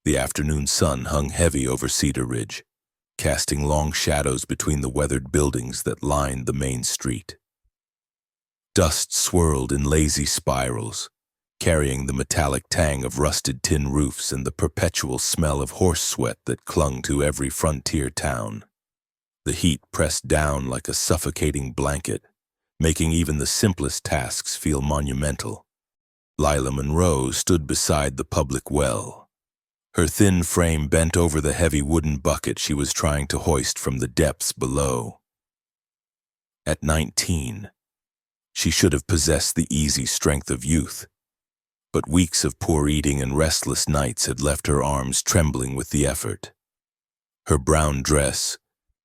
The afternoon sun hung heavy over Cedar Ridge, casting long shadows between the weathered buildings that lined the main street. Dust swirled in lazy spirals, carrying the metallic tang of rusted tin roofs and the perpetual smell of horse sweat that clung to every frontier town. The heat pressed down like a suffocating blanket, making even the simplest tasks feel monumental. Lila Monroe stood beside the public well, her thin frame bent over the heavy wooden bucket she was trying to hoist from the depths below. At 19, she should have possessed the easy strength of youth, but weeks of poor eating and restless nights had left her arms trembling with the effort. Her brown dress,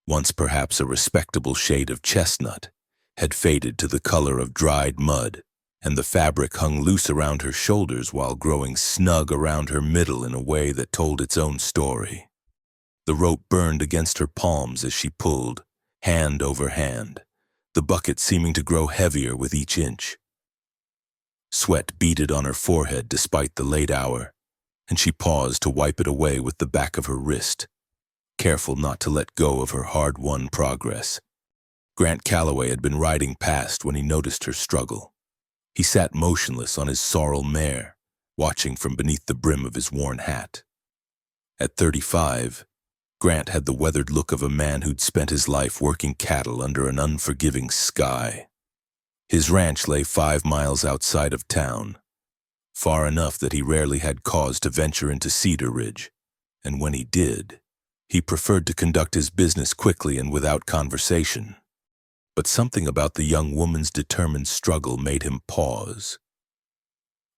once perhaps a respectable shade of chestnut, had faded to the color of dried mud, and the fabric hung loose around her shoulders while growing snug around her middle in a way that told its own story. The rope burned against her palms as she pulled, hand over hand, the bucket seeming to grow heavier with each inch. Sweat beaded on her forehead despite the late hour, and she paused to wipe it away with the back of her wrist, careful not to let go of her hard-won progress. Grant Calloway had been riding past when he noticed her struggle. He sat motionless on his sorrel mare, watching from beneath the brim of his worn hat. At 35, Grant had the weathered look of a man who'd spent his life working cattle under an unforgiving sky. His ranch lay 5 miles outside of town, far enough that he rarely had cause to venture into Cedar Ridge, and when he did, he preferred to conduct his business quickly and without conversation. But something about the young woman's determined struggle made him pause.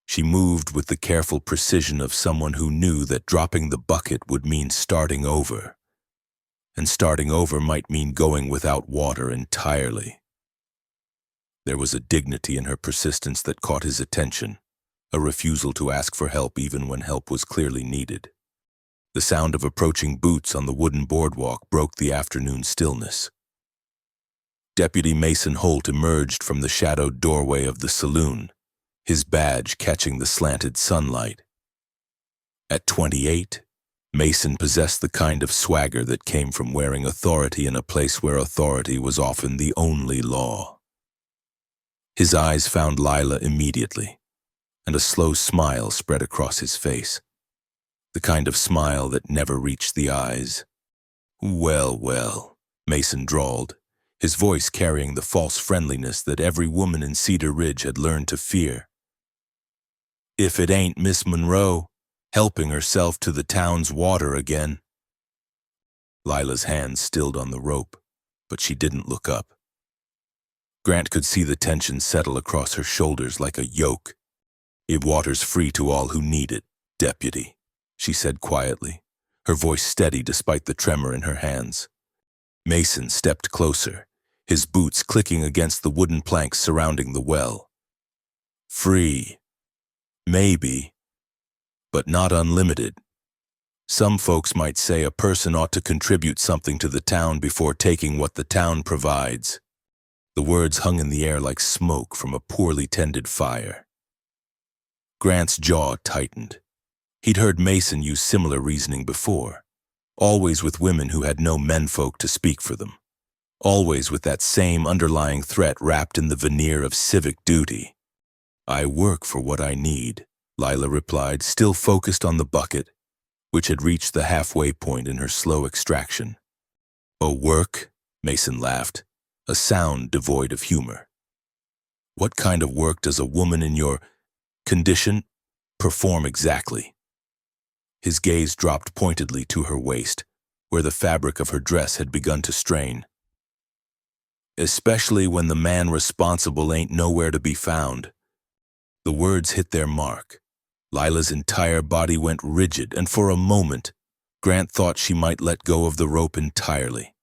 She moved with the careful precision of someone who knew that dropping the bucket would mean starting over, and starting over might mean going without water entirely. There was a dignity in her persistence that caught his attention, a refusal to ask for help even when help was clearly needed. The sound of approaching boots on the wooden boardwalk broke the afternoon stillness. Deputy Mason Holt emerged from the shadowed doorway of the saloon, his badge catching the slanted sunlight. At 28, Mason possessed the kind of swagger that came from wearing authority in a place where authority was often the only law. His eyes found Lila immediately, and a slow smile spread across his face, the kind of smile that never reached the eyes. "Well, well," Mason drawled, his voice carrying the false friendliness that every woman in Cedar Ridge had learned to fear. "If it ain't Miss Monroe, helping herself to the town's water again." Lila's hands stilled on the rope, but she didn't look up. Grant could see the tension settle across her shoulders like a yoke. "Water's free to all who need it, deputy," she said quietly, her voice steady despite the tremor in her hands. Mason stepped closer, his boots clicking against the wooden planks surrounding the well. "Free. Maybe. But not unlimited. Some folks might say a person ought to contribute something to the town before taking what the town provides." The words hung in the air like smoke from a poorly tended fire. Grant's jaw tightened. He'd heard Mason use similar reasoning before, always with women who had no menfolk to speak for them, always with that same underlying threat wrapped in the veneer of civic duty. "I work for what I need," Lila replied, still focused on the bucket, which had reached the halfway point in her slow extraction. "Oh, work?" Mason laughed, a sound devoid of humor. "What kind of work does a woman in your condition perform exactly?" His gaze dropped pointedly to her waist, where the fabric of her dress had begun to strain. "Especially when the man responsible ain't nowhere to be found." The words hit their mark. Lila's entire body went rigid, and for a moment, Grant thought she might let go of the rope entirely.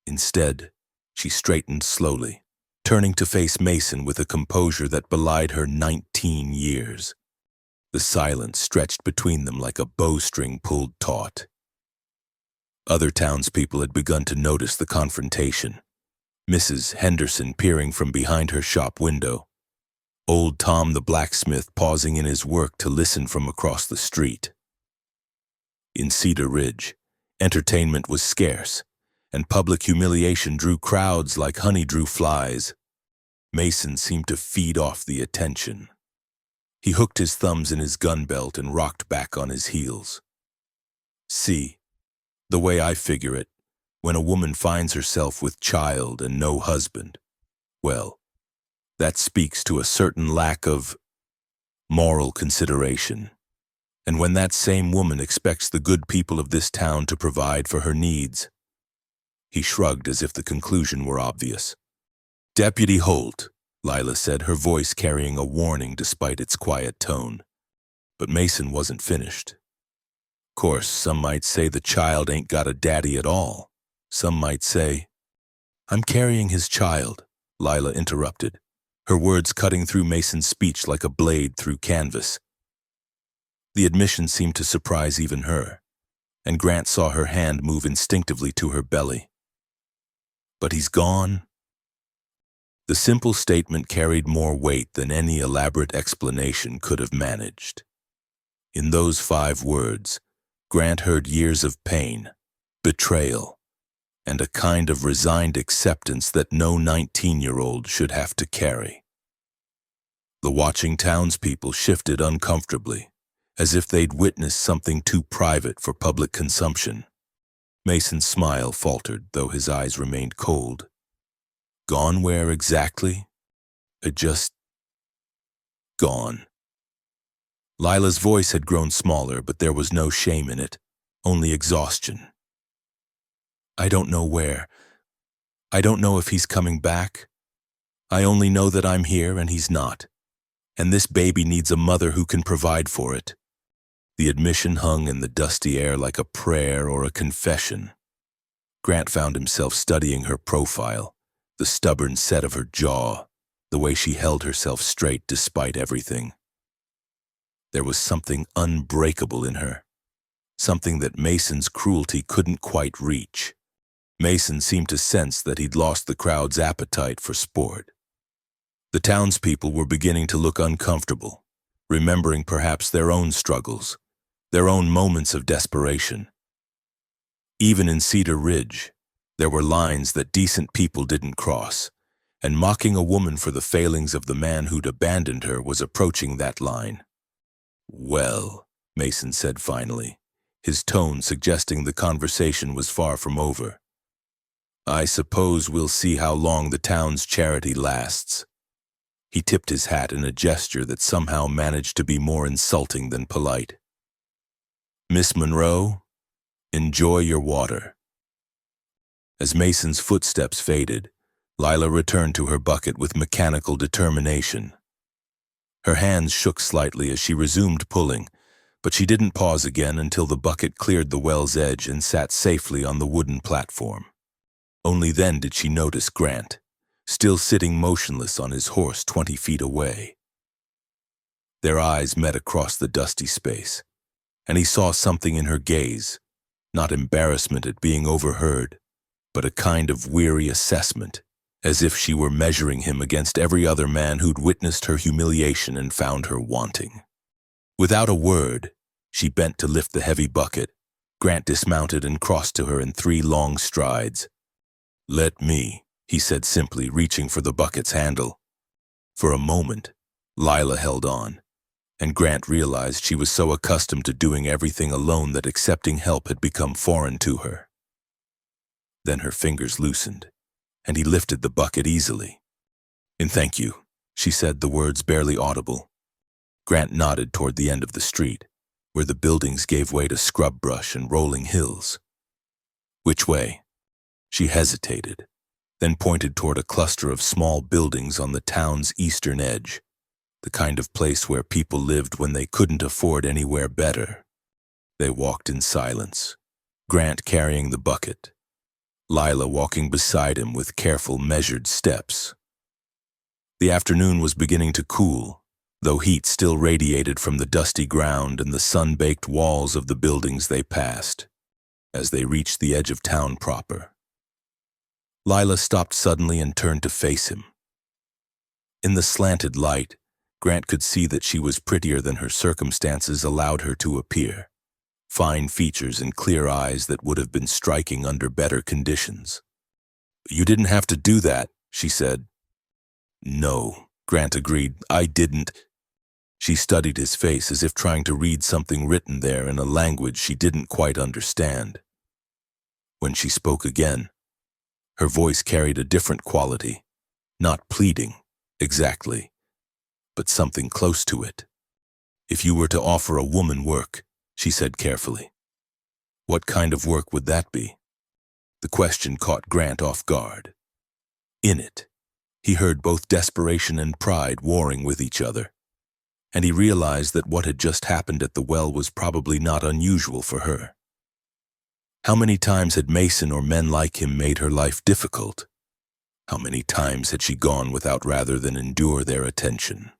Instead, she straightened slowly, turning to face Mason with a composure that belied her 19 years. The silence stretched between them like a bowstring pulled taut. Other townspeople had begun to notice the confrontation. Mrs. Henderson peering from behind her shop window, old Tom the blacksmith pausing in his work to listen from across the street. In Cedar Ridge, entertainment was scarce, and public humiliation drew crowds like honey drew flies. Mason seemed to feed off the attention. He hooked his thumbs in his gun belt and rocked back on his heels. See, the way I figure it, when a woman finds herself with child and no husband, well, that speaks to a certain lack of moral consideration. And when that same woman expects the good people of this town to provide for her needs, he shrugged as if the conclusion were obvious. Deputy Holt, Lila said, her voice carrying a warning despite its quiet tone. But Mason wasn't finished. Course, some might say the child ain't got a daddy at all. Some might say, I'm carrying his child, Lila interrupted, her words cutting through Mason's speech like a blade through canvas. The admission seemed to surprise even her, and Grant saw her hand move instinctively to her belly. But he's gone? The simple statement carried more weight than any elaborate explanation could have managed. In those 5 words, Grant heard years of pain, betrayal, and a kind of resigned acceptance that no 19-year-old should have to carry. The watching townspeople shifted uncomfortably, as if they'd witnessed something too private for public consumption. Mason's smile faltered, though his eyes remained cold. Gone where exactly? Just gone. Lila's voice had grown smaller, but there was no shame in it, only exhaustion. I don't know where. I don't know if he's coming back. I only know that I'm here and he's not. And this baby needs a mother who can provide for it. The admission hung in the dusty air like a prayer or a confession. Grant found himself studying her profile, the stubborn set of her jaw, the way she held herself straight despite everything. There was something unbreakable in her, something that Mason's cruelty couldn't quite reach. Mason seemed to sense that he'd lost the crowd's appetite for sport. The townspeople were beginning to look uncomfortable, remembering perhaps their own struggles, their own moments of desperation. Even in Cedar Ridge, there were lines that decent people didn't cross, and mocking a woman for the failings of the man who'd abandoned her was approaching that line. Well, Mason said finally, his tone suggesting the conversation was far from over. I suppose we'll see how long the town's charity lasts. He tipped his hat in a gesture that somehow managed to be more insulting than polite. Miss Monroe, enjoy your water. As Mason's footsteps faded, Lila returned to her bucket with mechanical determination. Her hands shook slightly as she resumed pulling, but she didn't pause again until the bucket cleared the well's edge and sat safely on the wooden platform. Only then did she notice Grant, still sitting motionless on his horse 20 feet away. Their eyes met across the dusty space, and he saw something in her gaze, not embarrassment at being overheard, but a kind of weary assessment, as if she were measuring him against every other man who'd witnessed her humiliation and found her wanting. Without a word, she bent to lift the heavy bucket. Grant dismounted and crossed to her in 3 long strides. Let me, he said simply, reaching for the bucket's handle. For a moment, Lila held on, and Grant realized she was so accustomed to doing everything alone that accepting help had become foreign to her. Then her fingers loosened, and he lifted the bucket easily. And thank you, she said, the words barely audible. Grant nodded toward the end of the street, where the buildings gave way to scrub brush and rolling hills. Which way? She hesitated, then pointed toward a cluster of small buildings on the town's eastern edge, the kind of place where people lived when they couldn't afford anywhere better. They walked in silence, Grant carrying the bucket, Lila walking beside him with careful, measured steps. The afternoon was beginning to cool, though heat still radiated from the dusty ground and the sun-baked walls of the buildings they passed, as they reached the edge of town proper. Lila stopped suddenly and turned to face him. In the slanted light, Grant could see that she was prettier than her circumstances allowed her to appear. fine features and clear eyes that would have been striking under better conditions. "You didn't have to do that," she said. "No," Grant agreed, "I didn't." She studied his face as if trying to read something written there in a language she didn't quite understand. When she spoke again, her voice carried a different quality, not pleading, exactly, but something close to it. "If you were to offer a woman work," she said carefully, "what kind of work would that be?" The question caught Grant off guard. In it, he heard both desperation and pride warring with each other, and he realized that what had just happened at the well was probably not unusual for her. How many times had Mason or men like him made her life difficult? How many times had she gone without rather than endure their attention?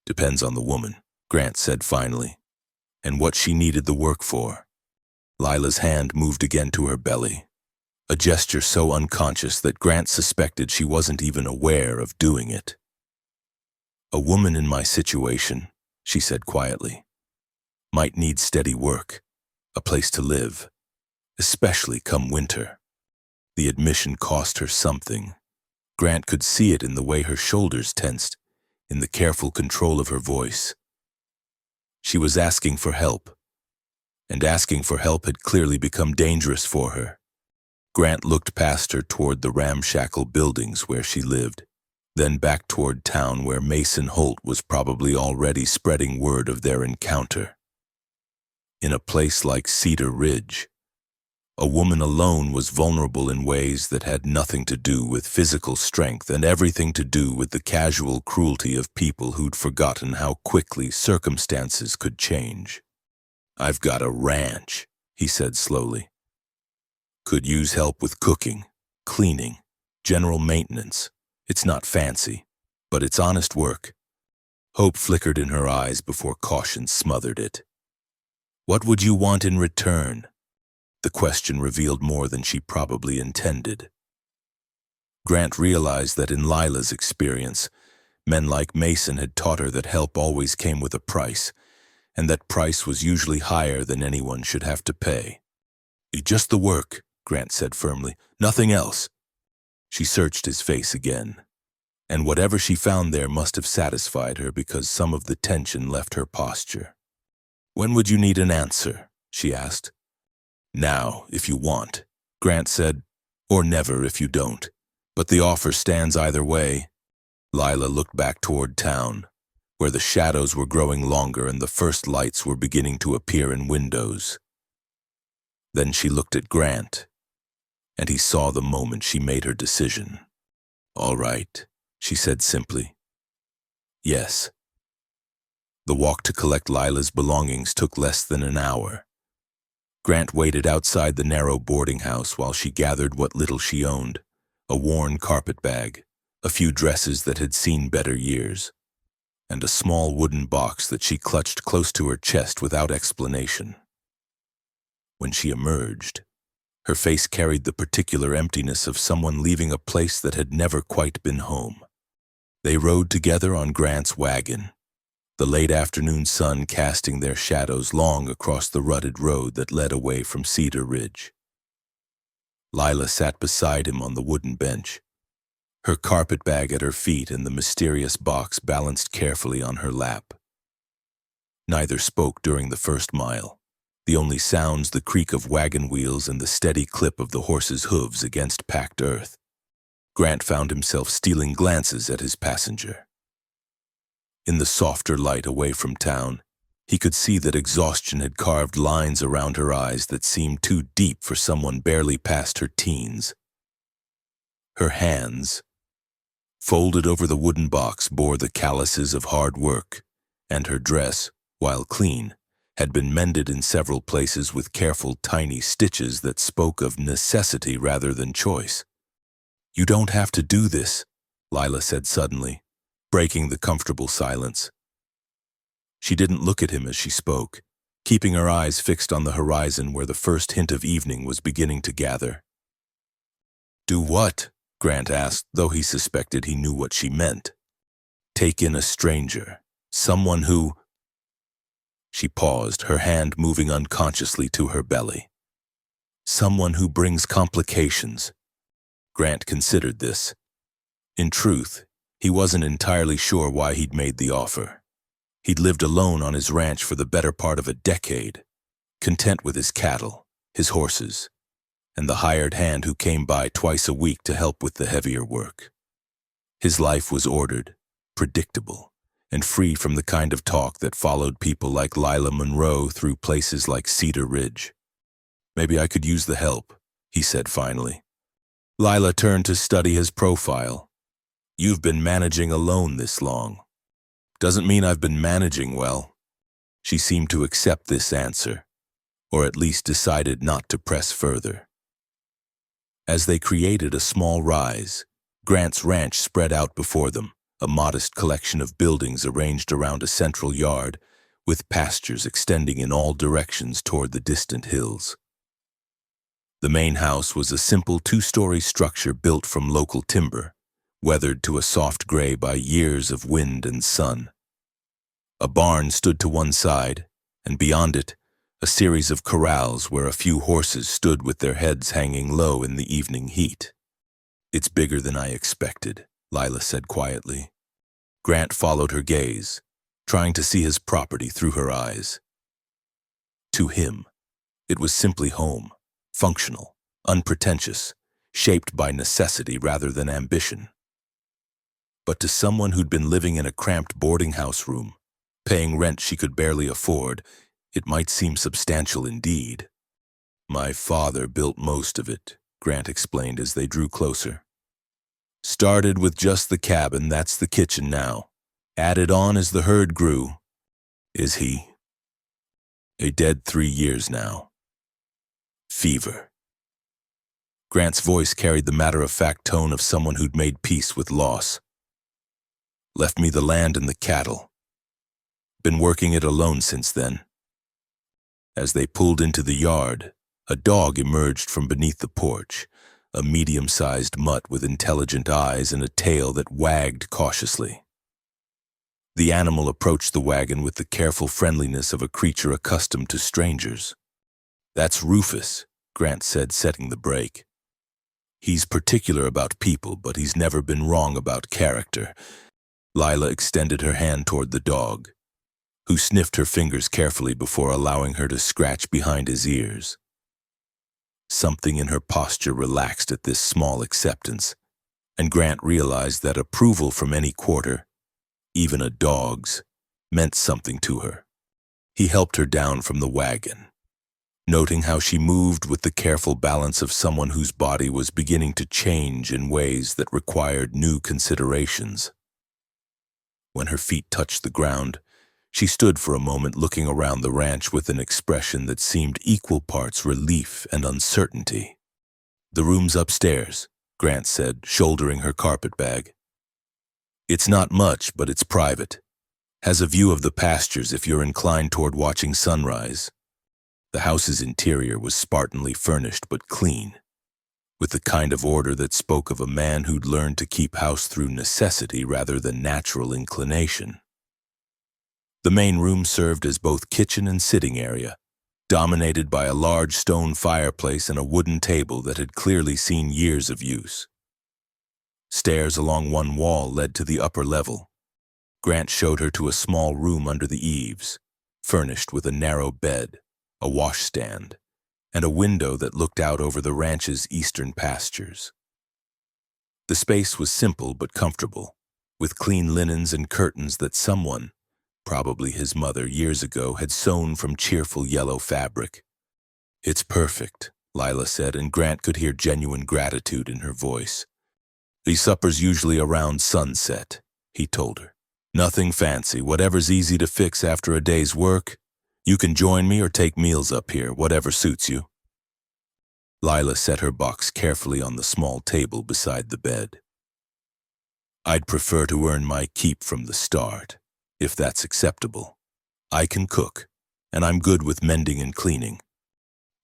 "Depends on the woman," Grant said finally, "and what she needed the work for." Lila's hand moved again to her belly, a gesture so unconscious that Grant suspected she wasn't even aware of doing it. "A woman in my situation," she said quietly, "might need steady work, a place to live, especially come winter." The admission cost her something. Grant could see it in the way her shoulders tensed, in the careful control of her voice. She was asking for help, and asking for help had clearly become dangerous for her. Grant looked past her toward the ramshackle buildings where she lived, then back toward town where Mason Holt was probably already spreading word of their encounter. In a place like Cedar Ridge, a woman alone was vulnerable in ways that had nothing to do with physical strength and everything to do with the casual cruelty of people who'd forgotten how quickly circumstances could change. "I've got a ranch," he said slowly. "Could use help with cooking, cleaning, general maintenance. It's not fancy, but it's honest work." Hope flickered in her eyes before caution smothered it. "What would you want in return?" The question revealed more than she probably intended. Grant realized that in Lila's experience, men like Mason had taught her that help always came with a price, and that price was usually higher than anyone should have to pay. "Just the work," Grant said firmly, "nothing else." She searched his face again, and whatever she found there must have satisfied her because some of the tension left her posture. "When would you need an answer?" she asked. "Now, if you want," Grant said, "or never if you don't. But the offer stands either way." Lila looked back toward town, where the shadows were growing longer and the first lights were beginning to appear in windows. Then she looked at Grant, and he saw the moment she made her decision. "All right," she said simply. "Yes." The walk to collect Lila's belongings took less than an hour. Grant waited outside the narrow boarding house while she gathered what little she owned, a worn carpet bag, a few dresses that had seen better years, and a small wooden box that she clutched close to her chest without explanation. When she emerged, her face carried the particular emptiness of someone leaving a place that had never quite been home. They rode together on Grant's wagon, the late afternoon sun casting their shadows long across the rutted road that led away from Cedar Ridge. Lila sat beside him on the wooden bench, her carpet bag at her feet and the mysterious box balanced carefully on her lap. Neither spoke during the first mile, the only sounds the creak of wagon wheels and the steady clip of the horse's hooves against packed earth. Grant found himself stealing glances at his passenger. In the softer light away from town, he could see that exhaustion had carved lines around her eyes that seemed too deep for someone barely past her teens. Her hands, folded over the wooden box, bore the calluses of hard work, and her dress, while clean, had been mended in several places with careful tiny stitches that spoke of necessity rather than choice. "You don't have to do this," Lila said suddenly, breaking the comfortable silence. She didn't look at him as she spoke, keeping her eyes fixed on the horizon where the first hint of evening was beginning to gather. "Do what?" Grant asked, though he suspected he knew what she meant. "Take in a stranger, someone who—" She paused, her hand moving unconsciously to her belly. Someone who brings complications. Grant considered this. In truth, he wasn't entirely sure why he'd made the offer. He'd lived alone on his ranch for the better part of a decade, content with his cattle, his horses, and the hired hand who came by twice a week to help with the heavier work. His life was ordered, predictable, and free from the kind of talk that followed people like Lila Monroe through places like Cedar Ridge. "Maybe I could use the help," he said finally. Lila turned to study his profile. "You've been managing alone this long. Doesn't mean I've been managing well." She seemed to accept this answer, or at least decided not to press further. As they created a small rise, Grant's ranch spread out before them, a modest collection of buildings arranged around a central yard, with pastures extending in all directions toward the distant hills. The main house was a simple two-story structure built from local timber, weathered to a soft gray by years of wind and sun. A barn stood to one side, and beyond it, a series of corrals where a few horses stood with their heads hanging low in the evening heat. "It's bigger than I expected," Lila said quietly. Grant followed her gaze, trying to see his property through her eyes. To him, it was simply home, functional, unpretentious, shaped by necessity rather than ambition. But to someone who'd been living in a cramped boarding house room, paying rent she could barely afford, it might seem substantial indeed. "My father built most of it," Grant explained as they drew closer. "Started with just the cabin, that's the kitchen now. Added on as the herd grew." "Is he?" "A dead 3 years now. Fever." Grant's voice carried the matter-of-fact tone of someone who'd made peace with loss. "Left me the land and the cattle. Been working it alone since then." As they pulled into the yard, a dog emerged from beneath the porch, a medium-sized mutt with intelligent eyes and a tail that wagged cautiously. The animal approached the wagon with the careful friendliness of a creature accustomed to strangers. "That's Rufus," Grant said, setting the brake. "He's particular about people, but he's never been wrong about character." Lila extended her hand toward the dog, who sniffed her fingers carefully before allowing her to scratch behind his ears. Something in her posture relaxed at this small acceptance, and Grant realized that approval from any quarter, even a dog's, meant something to her. He helped her down from the wagon, noting how she moved with the careful balance of someone whose body was beginning to change in ways that required new considerations. When her feet touched the ground, she stood for a moment looking around the ranch with an expression that seemed equal parts relief and uncertainty. "The room's upstairs," Grant said, shouldering her carpet bag. "It's not much, but it's private. Has a view of the pastures if you're inclined toward watching sunrise." The house's interior was spartanly furnished but clean, with the kind of order that spoke of a man who'd learned to keep house through necessity rather than natural inclination. The main room served as both kitchen and sitting area, dominated by a large stone fireplace and a wooden table that had clearly seen years of use. Stairs along one wall led to the upper level. Grant showed her to a small room under the eaves, furnished with a narrow bed, a washstand, and a window that looked out over the ranch's eastern pastures. The space was simple but comfortable, with clean linens and curtains that someone, probably his mother years ago, had sewn from cheerful yellow fabric. "It's perfect," Lila said, and Grant could hear genuine gratitude in her voice. "The supper's usually around sunset," he told her. "Nothing fancy, whatever's easy to fix after a day's work. You can join me or take meals up here, whatever suits you." Lila set her box carefully on the small table beside the bed. "I'd prefer to earn my keep from the start, if that's acceptable. I can cook, and I'm good with mending and cleaning.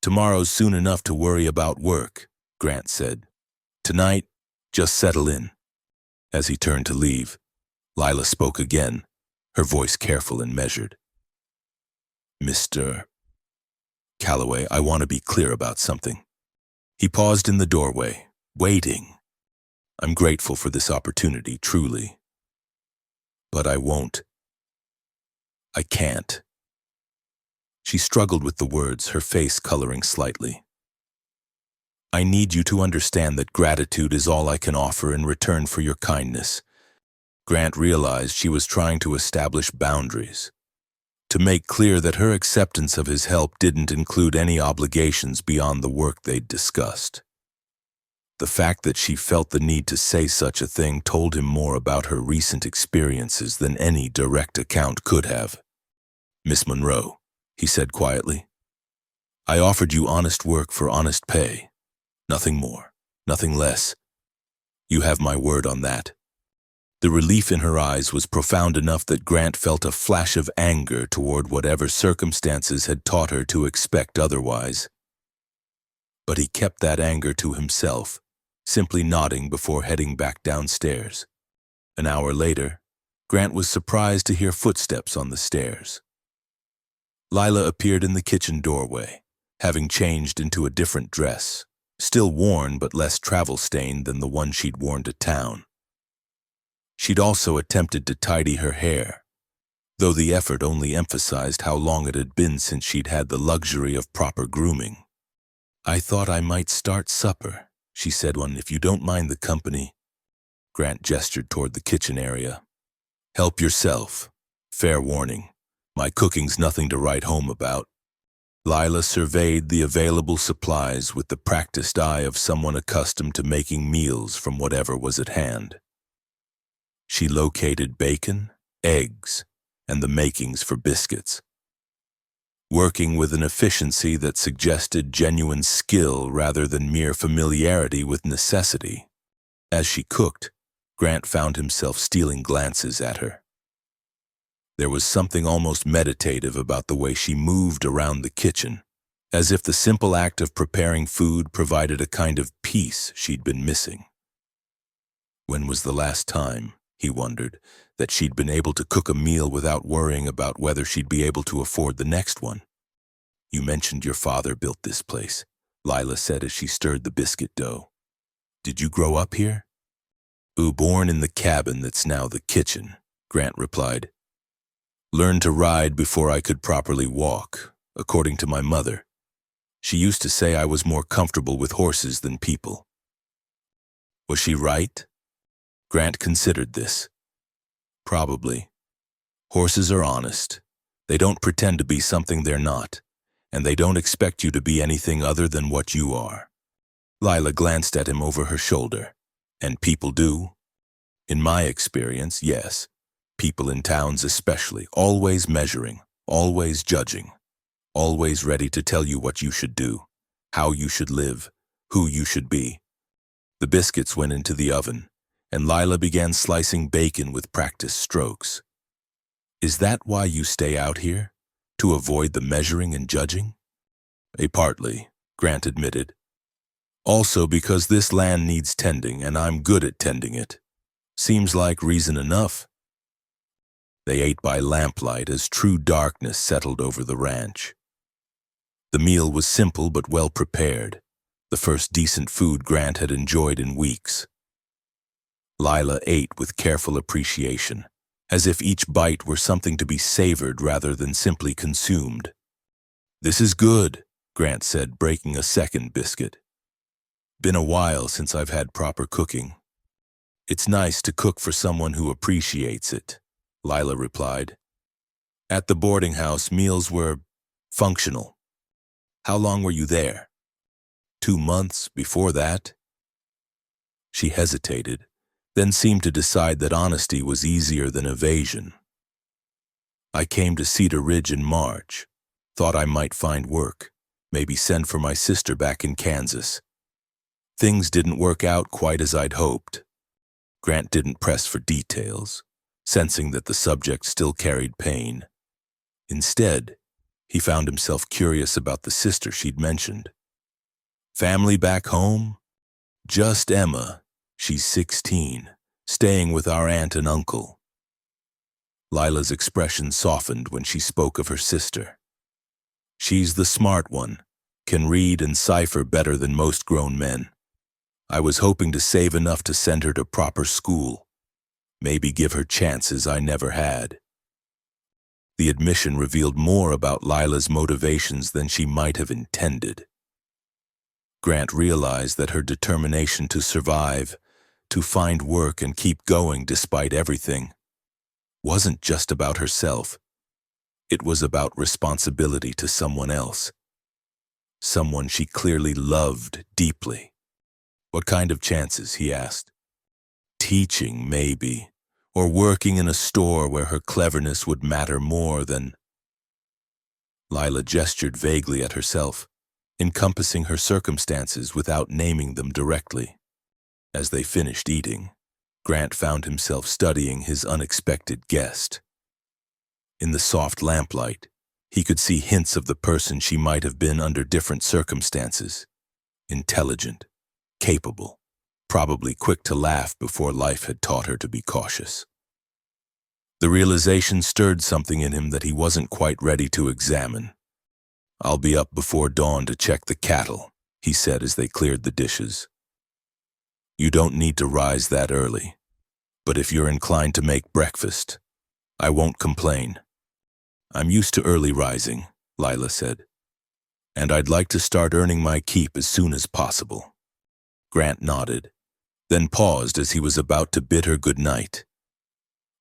Tomorrow's soon enough to worry about work," Grant said. "Tonight, just settle in." As he turned to leave, Lila spoke again, her voice careful and measured. Mr. Calloway, I want to be clear about something. He paused in the doorway, waiting. I'm grateful for this opportunity, truly. But I won't. I can't. She struggled with the words, her face coloring slightly. I need you to understand that gratitude is all I can offer in return for your kindness. Grant realized she was trying to establish boundaries, to make clear that her acceptance of his help didn't include any obligations beyond the work they'd discussed. The fact that she felt the need to say such a thing told him more about her recent experiences than any direct account could have. Miss Monroe, he said quietly, I offered you honest work for honest pay. Nothing more, nothing less. You have my word on that. The relief in her eyes was profound enough that Grant felt a flash of anger toward whatever circumstances had taught her to expect otherwise. But he kept that anger to himself, simply nodding before heading back downstairs. An hour later, Grant was surprised to hear footsteps on the stairs. Lila appeared in the kitchen doorway, having changed into a different dress, still worn but less travel-stained than the one she'd worn to town. She'd also attempted to tidy her hair, though the effort only emphasized how long it had been since she'd had the luxury of proper grooming. I thought I might start supper, she said if you don't mind the company. Grant gestured toward the kitchen area. Help yourself. Fair warning, my cooking's nothing to write home about. Lila surveyed the available supplies with the practiced eye of someone accustomed to making meals from whatever was at hand. She located bacon, eggs, and the makings for biscuits, working with an efficiency that suggested genuine skill rather than mere familiarity with necessity. As she cooked, Grant found himself stealing glances at her. There was something almost meditative about the way she moved around the kitchen, as if the simple act of preparing food provided a kind of peace she'd been missing. When was the last time, he wondered, that she'd been able to cook a meal without worrying about whether she'd be able to afford the next one? You mentioned your father built this place, Lila said as she stirred the biscuit dough. Did you grow up here? Born in the cabin that's now the kitchen, Grant replied. Learned to ride before I could properly walk, according to my mother. She used to say I was more comfortable with horses than people. Was she right? Grant considered this. Probably. Horses are honest. They don't pretend to be something they're not, and they don't expect you to be anything other than what you are. Lila glanced at him over her shoulder. And people do? In my experience, yes. People in towns especially, always measuring, always judging, always ready to tell you what you should do, how you should live, who you should be. The biscuits went into the oven, and Lila began slicing bacon with practiced strokes. Is that why you stay out here? To avoid the measuring and judging? Partly, Grant admitted. Also because this land needs tending, and I'm good at tending it. Seems like reason enough. They ate by lamplight as true darkness settled over the ranch. The meal was simple but well prepared, the first decent food Grant had enjoyed in weeks. Lila ate with careful appreciation, as if each bite were something to be savored rather than simply consumed. This is good, Grant said, breaking a second biscuit. Been a while since I've had proper cooking. It's nice to cook for someone who appreciates it, Lila replied. At the boarding house, meals were functional. How long were you there? 2 months before that? She hesitated, then seemed to decide that honesty was easier than evasion. I came to Cedar Ridge in March, thought I might find work, maybe send for my sister back in Kansas. Things didn't work out quite as I'd hoped. Grant didn't press for details, sensing that the subject still carried pain. Instead, he found himself curious about the sister she'd mentioned. Family back home? Just Emma. She's 16, staying with our aunt and uncle. Lila's expression softened when she spoke of her sister. She's the smart one, can read and cipher better than most grown men. I was hoping to save enough to send her to proper school, maybe give her chances I never had. The admission revealed more about Lila's motivations than she might have intended. Grant realized that her determination to survive, to find work and keep going despite everything, wasn't just about herself. It was about responsibility to someone else. Someone she clearly loved deeply. What kind of chances, he asked. Teaching, maybe, or working in a store where her cleverness would matter more than... Lila gestured vaguely at herself, encompassing her circumstances without naming them directly. As they finished eating, Grant found himself studying his unexpected guest. In the soft lamplight, he could see hints of the person she might have been under different circumstances. Intelligent, capable, probably quick to laugh before life had taught her to be cautious. The realization stirred something in him that he wasn't quite ready to examine. "I'll be up before dawn to check the cattle," he said as they cleared the dishes. "You don't need to rise that early, but if you're inclined to make breakfast, I won't complain." "I'm used to early rising," Lila said, "and I'd like to start earning my keep as soon as possible." Grant nodded, then paused as he was about to bid her good night.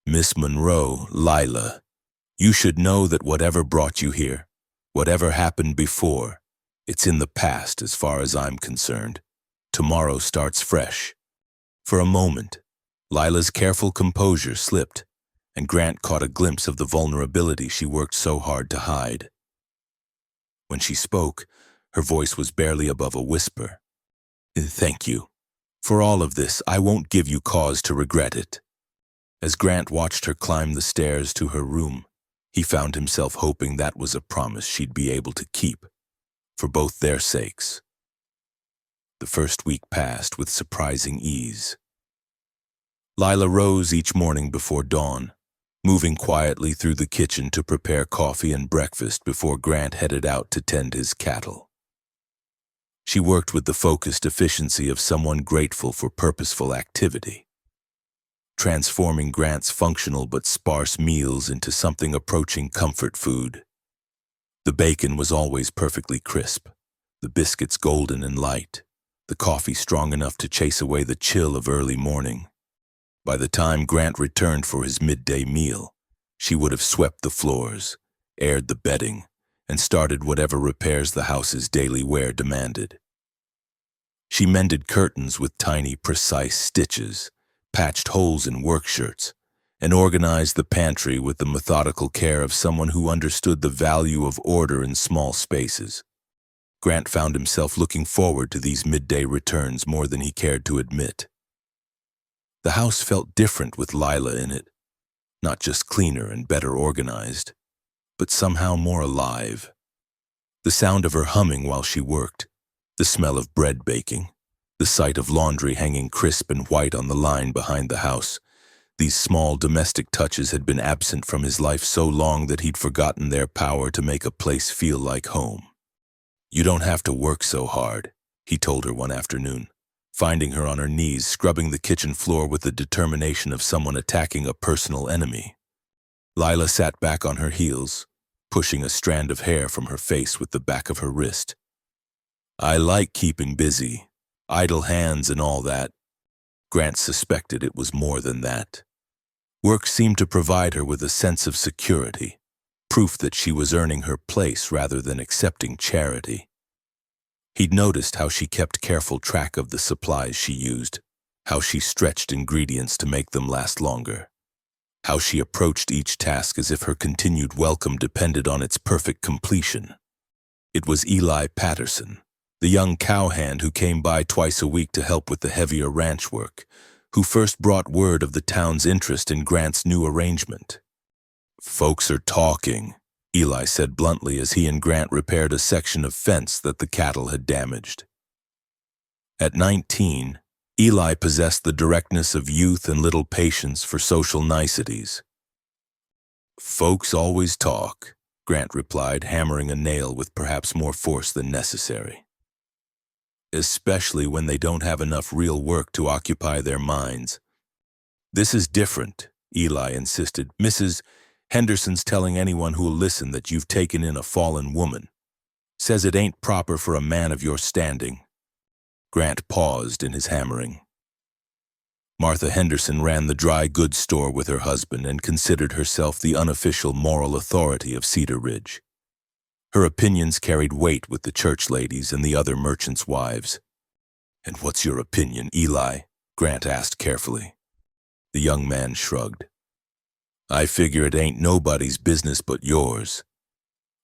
"Miss Monroe, Lila, you should know that whatever brought you here, whatever happened before, it's in the past as far as I'm concerned. Tomorrow starts fresh." For a moment, Lila's careful composure slipped, and Grant caught a glimpse of the vulnerability she worked so hard to hide. When she spoke, her voice was barely above a whisper. "Thank you. For all of this, I won't give you cause to regret it." As Grant watched her climb the stairs to her room, he found himself hoping that was a promise she'd be able to keep, for both their sakes. The first week passed with surprising ease. Lila rose each morning before dawn, moving quietly through the kitchen to prepare coffee and breakfast before Grant headed out to tend his cattle. She worked with the focused efficiency of someone grateful for purposeful activity, transforming Grant's functional but sparse meals into something approaching comfort food. The bacon was always perfectly crisp, the biscuits golden and light, the coffee strong enough to chase away the chill of early morning. By the time Grant returned for his midday meal, she would have swept the floors, aired the bedding, and started whatever repairs the house's daily wear demanded. She mended curtains with tiny, precise stitches, patched holes in work shirts, and organized the pantry with the methodical care of someone who understood the value of order in small spaces. Grant found himself looking forward to these midday returns more than he cared to admit. The house felt different with Lila in it, not just cleaner and better organized, but somehow more alive. The sound of her humming while she worked, the smell of bread baking, the sight of laundry hanging crisp and white on the line behind the house. These small domestic touches had been absent from his life so long that he'd forgotten their power to make a place feel like home. "You don't have to work so hard," he told her one afternoon, finding her on her knees scrubbing the kitchen floor with the determination of someone attacking a personal enemy. Lila sat back on her heels, pushing a strand of hair from her face with the back of her wrist. "I like keeping busy, idle hands and all that." Grant suspected it was more than that. Work seemed to provide her with a sense of security, proof that she was earning her place rather than accepting charity. He'd noticed how she kept careful track of the supplies she used, how she stretched ingredients to make them last longer, how she approached each task as if her continued welcome depended on its perfect completion. It was Eli Patterson, the young cowhand who came by twice a week to help with the heavier ranch work, who first brought word of the town's interest in Grant's new arrangement. "Folks are talking," Eli said bluntly as he and Grant repaired a section of fence that the cattle had damaged. At 19, Eli possessed the directness of youth and little patience for social niceties. "Folks always talk," Grant replied, hammering a nail with perhaps more force than necessary. Especially when they don't have enough real work to occupy their minds. This is different, Eli insisted. Mrs. Henderson's telling anyone who'll listen that you've taken in a fallen woman. Says it ain't proper for a man of your standing. Grant paused in his hammering. Martha Henderson ran the dry goods store with her husband and considered herself the unofficial moral authority of Cedar Ridge. Her opinions carried weight with the church ladies and the other merchants' wives. "And what's your opinion, Eli?" Grant asked carefully. The young man shrugged. "I figure it ain't nobody's business but yours.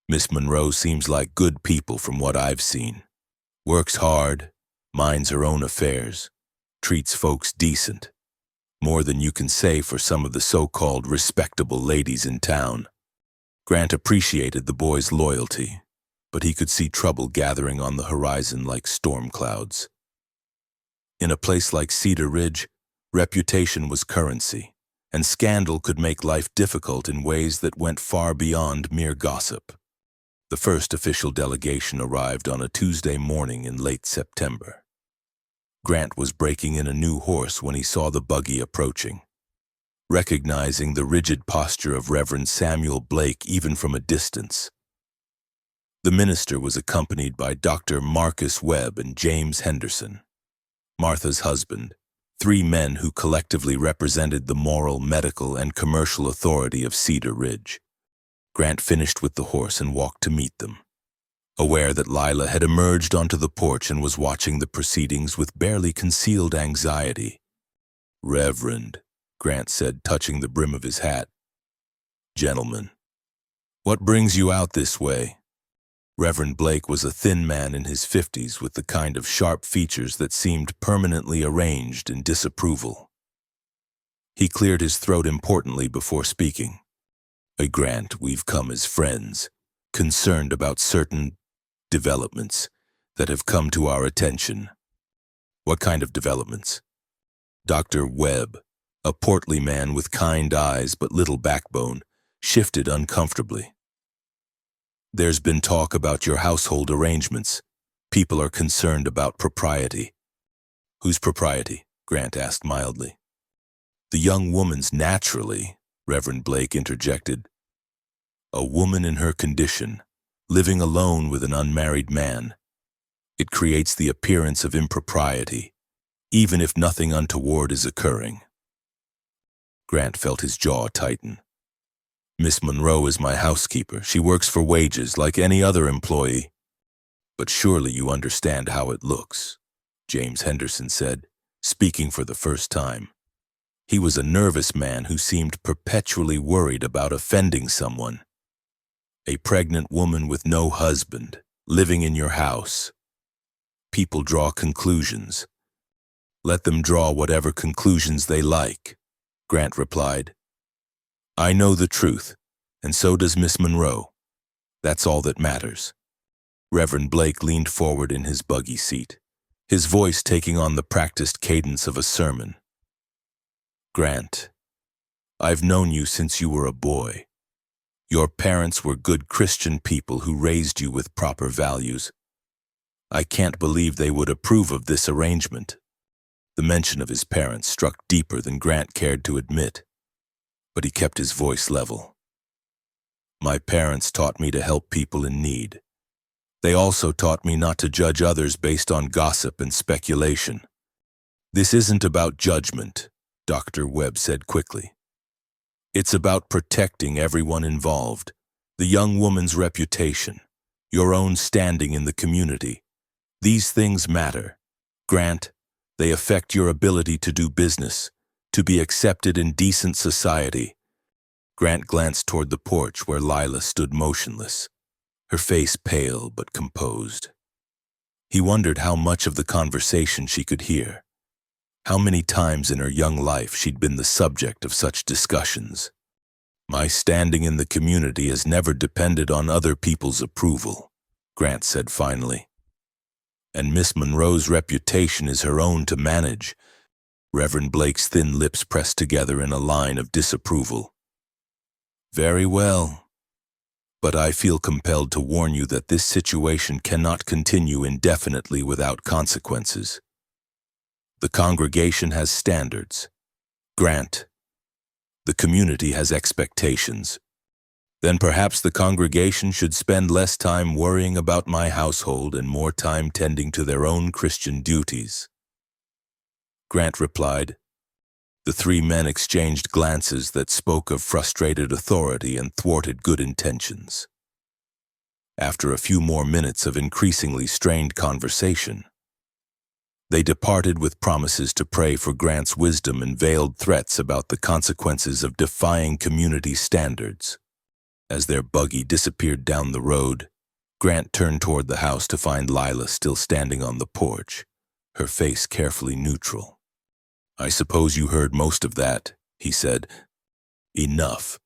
Miss Monroe seems like good people from what I've seen. Works hard, minds her own affairs, treats folks decent. More than you can say for some of the so-called respectable ladies in town." Grant appreciated the boy's loyalty, but he could see trouble gathering on the horizon like storm clouds. In a place like Cedar Ridge, reputation was currency, and scandal could make life difficult in ways that went far beyond mere gossip. The first official delegation arrived on a Tuesday morning in late September. Grant was breaking in a new horse when he saw the buggy approaching. Recognizing the rigid posture of Reverend Samuel Blake even from a distance. The minister was accompanied by Dr. Marcus Webb and James Henderson, Martha's husband, 3 men who collectively represented the moral, medical, and commercial authority of Cedar Ridge. Grant finished with the horse and walked to meet them, aware that Lila had emerged onto the porch and was watching the proceedings with barely concealed anxiety. "Reverend," Grant said, touching the brim of his hat. "Gentlemen, what brings you out this way?" Reverend Blake was a thin man in his 50s with the kind of sharp features that seemed permanently arranged in disapproval. He cleared his throat importantly before speaking. "Grant, we've come as friends, concerned about certain developments that have come to our attention." "What kind of developments?" Dr. Webb, a portly man with kind eyes but little backbone, shifted uncomfortably. "There's been talk about your household arrangements. People are concerned about propriety." "Whose propriety?" Grant asked mildly. "The young woman's naturally," Reverend Blake interjected. "A woman in her condition, living alone with an unmarried man. It creates the appearance of impropriety, even if nothing untoward is occurring." Grant felt his jaw tighten. "Miss Monroe is my housekeeper. She works for wages like any other employee." "But surely you understand how it looks," James Henderson said, speaking for the first time. He was a nervous man who seemed perpetually worried about offending someone. "A pregnant woman with no husband, living in your house. People draw conclusions. Let them draw whatever conclusions they like," Grant replied. "I know the truth, and so does Miss Monroe. That's all that matters." Reverend Blake leaned forward in his buggy seat, his voice taking on the practiced cadence of a sermon. "Grant, I've known you since you were a boy. Your parents were good Christian people who raised you with proper values. I can't believe they would approve of this arrangement." The mention of his parents struck deeper than Grant cared to admit, but he kept his voice level. "My parents taught me to help people in need. They also taught me not to judge others based on gossip and speculation." "This isn't about judgment," Dr. Webb said quickly. "It's about protecting everyone involved, the young woman's reputation, your own standing in the community. These things matter. Grant, they affect your ability to do business, to be accepted in decent society." Grant glanced toward the porch where Lila stood motionless, her face pale but composed. He wondered how much of the conversation she could hear. How many times in her young life she'd been the subject of such discussions. "My standing in the community has never depended on other people's approval," Grant said finally. "And Miss Monroe's reputation is her own to manage." Reverend Blake's thin lips pressed together in a line of disapproval. "Very well. But I feel compelled to warn you that this situation cannot continue indefinitely without consequences. The congregation has standards. Grant, the community has expectations. Then perhaps the congregation should spend less time worrying about my household and more time tending to their own Christian duties. Grant replied. The three men exchanged glances that spoke of frustrated authority and thwarted good intentions. After a few more minutes of increasingly strained conversation, they departed with promises to pray for Grant's wisdom and veiled threats about the consequences of defying community standards. As their buggy disappeared down the road, Grant turned toward the house to find Lila still standing on the porch, her face carefully neutral. I suppose you heard most of that, he said. Enough.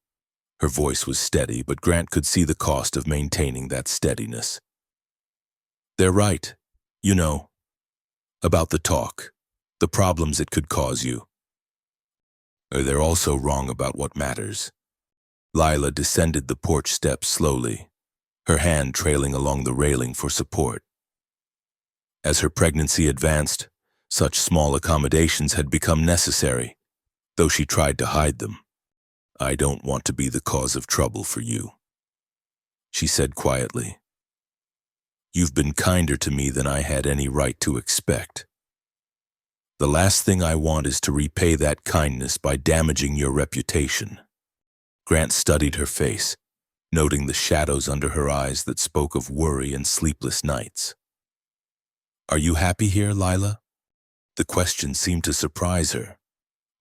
Her voice was steady, but Grant could see the cost of maintaining that steadiness. They're right, you know, about the talk, the problems it could cause you. They're also wrong about what matters. Lila descended the porch steps slowly, her hand trailing along the railing for support. As her pregnancy advanced, such small accommodations had become necessary, though she tried to hide them. I don't want to be the cause of trouble for you, she said quietly. You've been kinder to me than I had any right to expect. The last thing I want is to repay that kindness by damaging your reputation. Grant studied her face, noting the shadows under her eyes that spoke of worry and sleepless nights. Are you happy here, Lila? The question seemed to surprise her.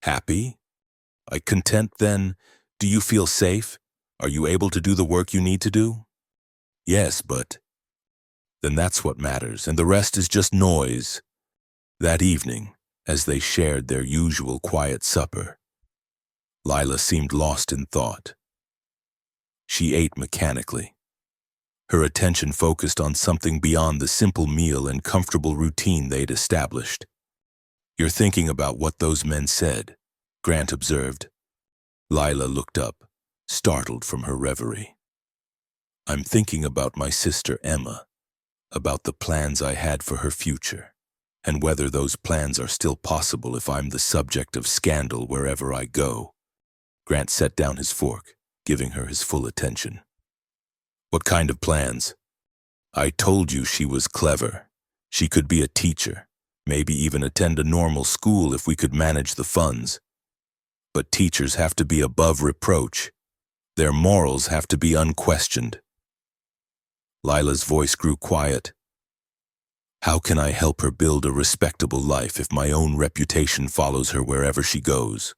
Happy? Content then? Do you feel safe? Are you able to do the work you need to do? Yes, but... Then that's what matters, and the rest is just noise. That evening, as they shared their usual quiet supper, Lila seemed lost in thought. She ate mechanically, her attention focused on something beyond the simple meal and comfortable routine they'd established. You're thinking about what those men said, Grant observed. Lila looked up, startled from her reverie. I'm thinking about my sister Emma, about the plans I had for her future, and whether those plans are still possible if I'm the subject of scandal wherever I go. Grant set down his fork, giving her his full attention. What kind of plans? I told you she was clever. She could be a teacher, maybe even attend a normal school if we could manage the funds. But teachers have to be above reproach. Their morals have to be unquestioned. Lila's voice grew quiet. How can I help her build a respectable life if my own reputation follows her wherever she goes?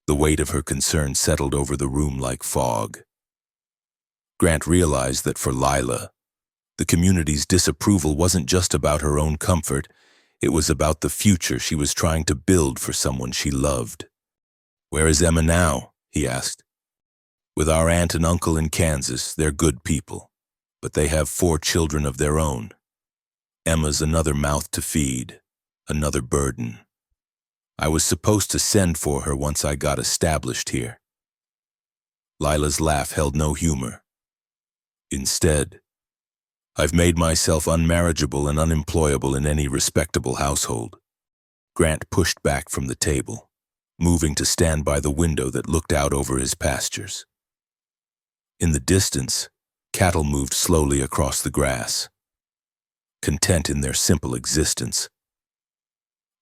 The weight of her concern settled over the room like fog. Grant realized that for Lila, the community's disapproval wasn't just about her own comfort, it was about the future she was trying to build for someone she loved. Where is Emma now? He asked. With our aunt and uncle in Kansas, they're good people, but they have 4 children of their own. Emma's another mouth to feed, another burden. I was supposed to send for her once I got established here. Lila's laugh held no humor. Instead, I've made myself unmarriageable and unemployable in any respectable household. Grant pushed back from the table, moving to stand by the window that looked out over his pastures. In the distance, cattle moved slowly across the grass, content in their simple existence.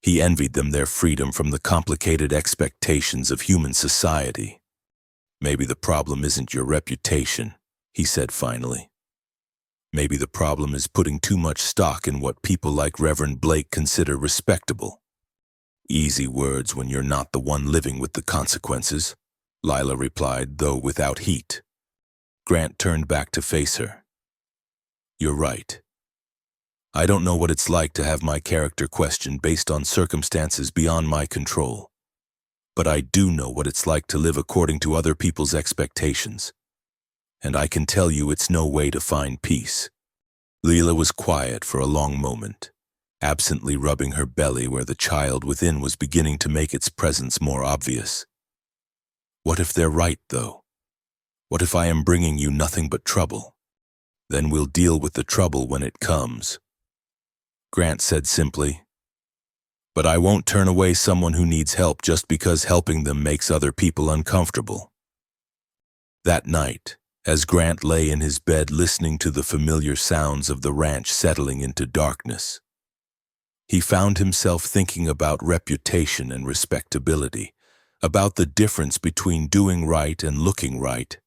He envied them their freedom from the complicated expectations of human society. Maybe the problem isn't your reputation, he said finally. Maybe the problem is putting too much stock in what people like Reverend Blake consider respectable. Easy words when you're not the one living with the consequences, Lila replied, though without heat. Grant turned back to face her. You're right. I don't know what it's like to have my character questioned based on circumstances beyond my control. But I do know what it's like to live according to other people's expectations. And I can tell you it's no way to find peace. Lila was quiet for a long moment, absently rubbing her belly where the child within was beginning to make its presence more obvious. What if they're right, though? What if I am bringing you nothing but trouble? Then we'll deal with the trouble when it comes. Grant said simply, but I won't turn away someone who needs help just because helping them makes other people uncomfortable. That night, as Grant lay in his bed listening to the familiar sounds of the ranch settling into darkness, he found himself thinking about reputation and respectability, about the difference between doing right and looking right.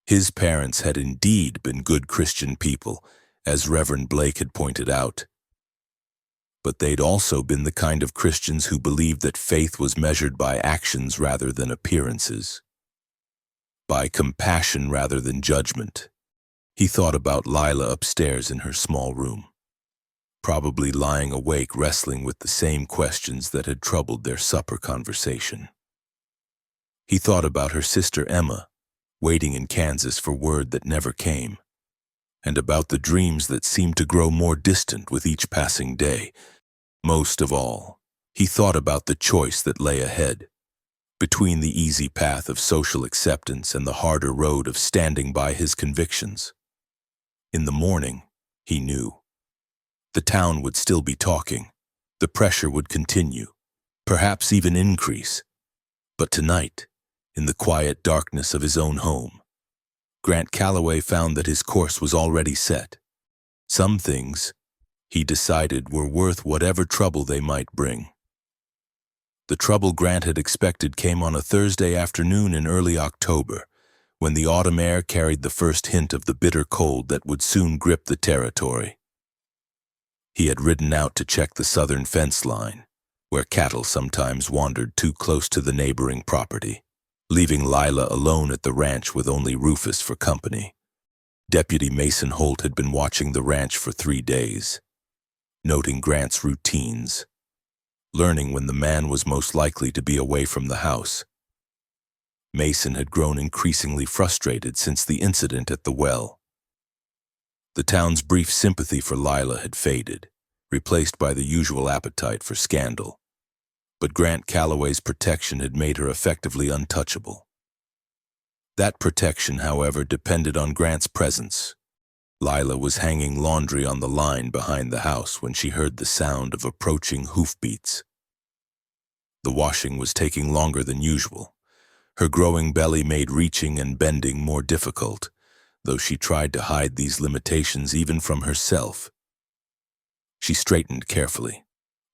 His parents had indeed been good Christian people, as Reverend Blake had pointed out. But they'd also been the kind of Christians who believed that faith was measured by actions rather than appearances, by compassion rather than judgment. He thought about Lila upstairs in her small room, probably lying awake wrestling with the same questions that had troubled their supper conversation. He thought about her sister Emma, waiting in Kansas for word that never came, and about the dreams that seemed to grow more distant with each passing day. Most of all, he thought about the choice that lay ahead, between the easy path of social acceptance and the harder road of standing by his convictions. In the morning, he knew, the town would still be talking, the pressure would continue, perhaps even increase. But tonight, in the quiet darkness of his own home, Grant Calloway found that his course was already set. Some things, he decided, were worth whatever trouble they might bring. The trouble Grant had expected came on a Thursday afternoon in early October, when the autumn air carried the first hint of the bitter cold that would soon grip the territory. He had ridden out to check the southern fence line, where cattle sometimes wandered too close to the neighboring property, leaving Lila alone at the ranch with only Rufus for company. Deputy Mason Holt had been watching the ranch for 3 days, noting Grant's routines, learning when the man was most likely to be away from the house. Mason had grown increasingly frustrated since the incident at the well. The town's brief sympathy for Lila had faded, replaced by the usual appetite for scandal. But Grant Calloway's protection had made her effectively untouchable. That protection, however, depended on Grant's presence. Lila was hanging laundry on the line behind the house when she heard the sound of approaching hoofbeats. The washing was taking longer than usual. Her growing belly made reaching and bending more difficult, though she tried to hide these limitations even from herself. She straightened carefully,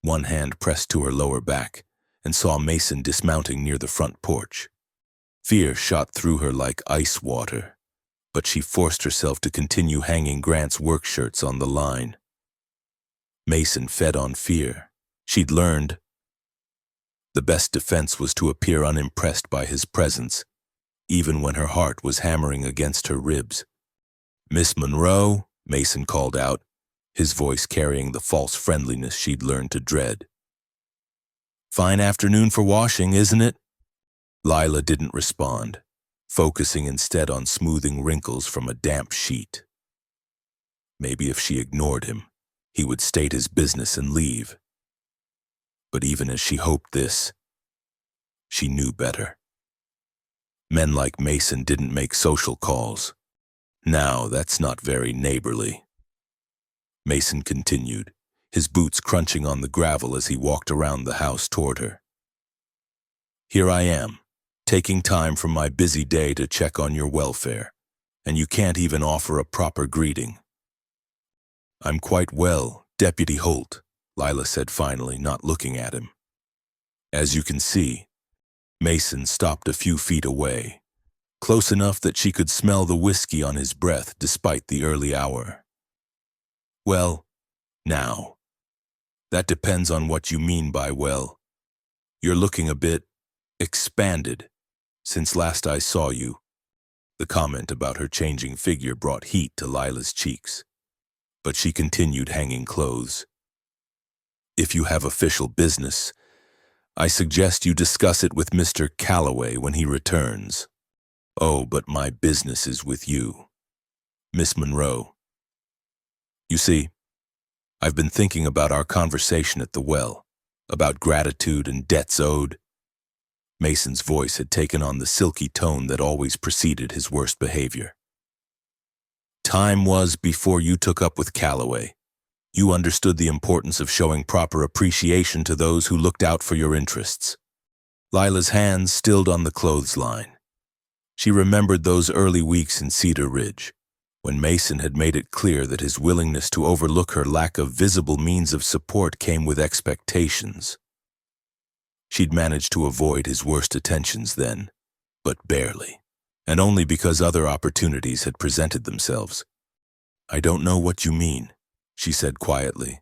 one hand pressed to her lower back, and saw Mason dismounting near the front porch. Fear shot through her like ice water, but she forced herself to continue hanging Grant's work shirts on the line. Mason fed on fear. She'd learned the best defense was to appear unimpressed by his presence, even when her heart was hammering against her ribs. "Miss Monroe," Mason called out, his voice carrying the false friendliness she'd learned to dread. "Fine afternoon for washing, isn't it?" Lila didn't respond, focusing instead on smoothing wrinkles from a damp sheet. Maybe if she ignored him, he would state his business and leave. But even as she hoped this, she knew better. Men like Mason didn't make social calls. Now, that's not very neighborly. Mason continued, his boots crunching on the gravel as he walked around the house toward her. "Here I am, taking time from my busy day to check on your welfare, and you can't even offer a proper greeting." "I'm quite well, Deputy Holt," Lila said finally, not looking at him. As you can see, Mason stopped a few feet away, close enough that she could smell the whiskey on his breath despite the early hour. "Well, now, that depends on what you mean by well. You're looking a bit expanded since last I saw you." The comment about her changing figure brought heat to Lila's cheeks, but she continued hanging clothes. "If you have official business, I suggest you discuss it with Mr. Calloway when he returns." "Oh, but my business is with you, Miss Monroe. You see, I've been thinking about our conversation at the well, about gratitude and debts owed. Mason's voice had taken on the silky tone that always preceded his worst behavior. Time was before you took up with Calloway. You understood the importance of showing proper appreciation to those who looked out for your interests. Lila's hands stilled on the clothesline. She remembered those early weeks in Cedar Ridge, when Mason had made it clear that his willingness to overlook her lack of visible means of support came with expectations. She'd managed to avoid his worst attentions then, but barely, and only because other opportunities had presented themselves. "I don't know what you mean," she said quietly.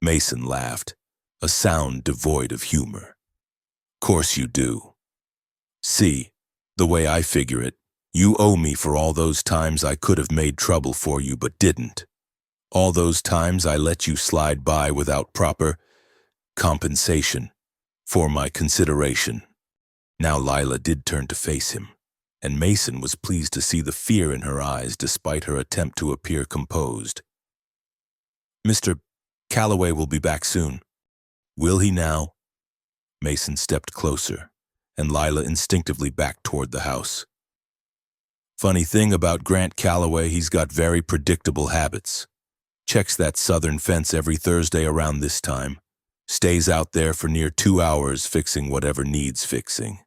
Mason laughed, a sound devoid of humor. "Course you do. See, the way I figure it, you owe me for all those times I could have made trouble for you but didn't. All those times I let you slide by without proper compensation for my consideration." Now Lila did turn to face him, and Mason was pleased to see the fear in her eyes despite her attempt to appear composed. "Mr. Calloway will be back soon. Will he now?" Mason stepped closer, and Lila instinctively backed toward the house. "Funny thing about Grant Calloway, he's got very predictable habits. Checks that southern fence every Thursday around this time. Stays out there for near 2 hours fixing whatever needs fixing.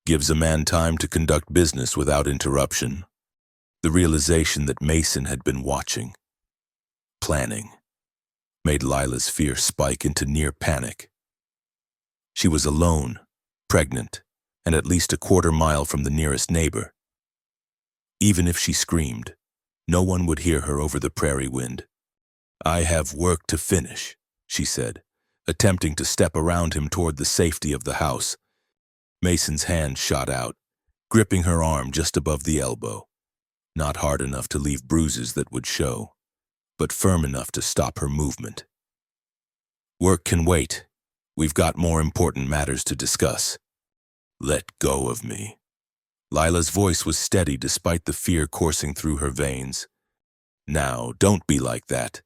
Gives a man time to conduct business without interruption." The realization that Mason had been watching, planning, made Lila's fear spike into near panic. She was alone, pregnant, and at least a quarter-mile from the nearest neighbor. Even if she screamed, no one would hear her over the prairie wind. "I have work to finish," she said, attempting to step around him toward the safety of the house. Mason's hand shot out, gripping her arm just above the elbow. Not hard enough to leave bruises that would show, but firm enough to stop her movement. "Work can wait. We've got more important matters to discuss." "Let go of me." Lila's voice was steady despite the fear coursing through her veins. "Now, don't be like that.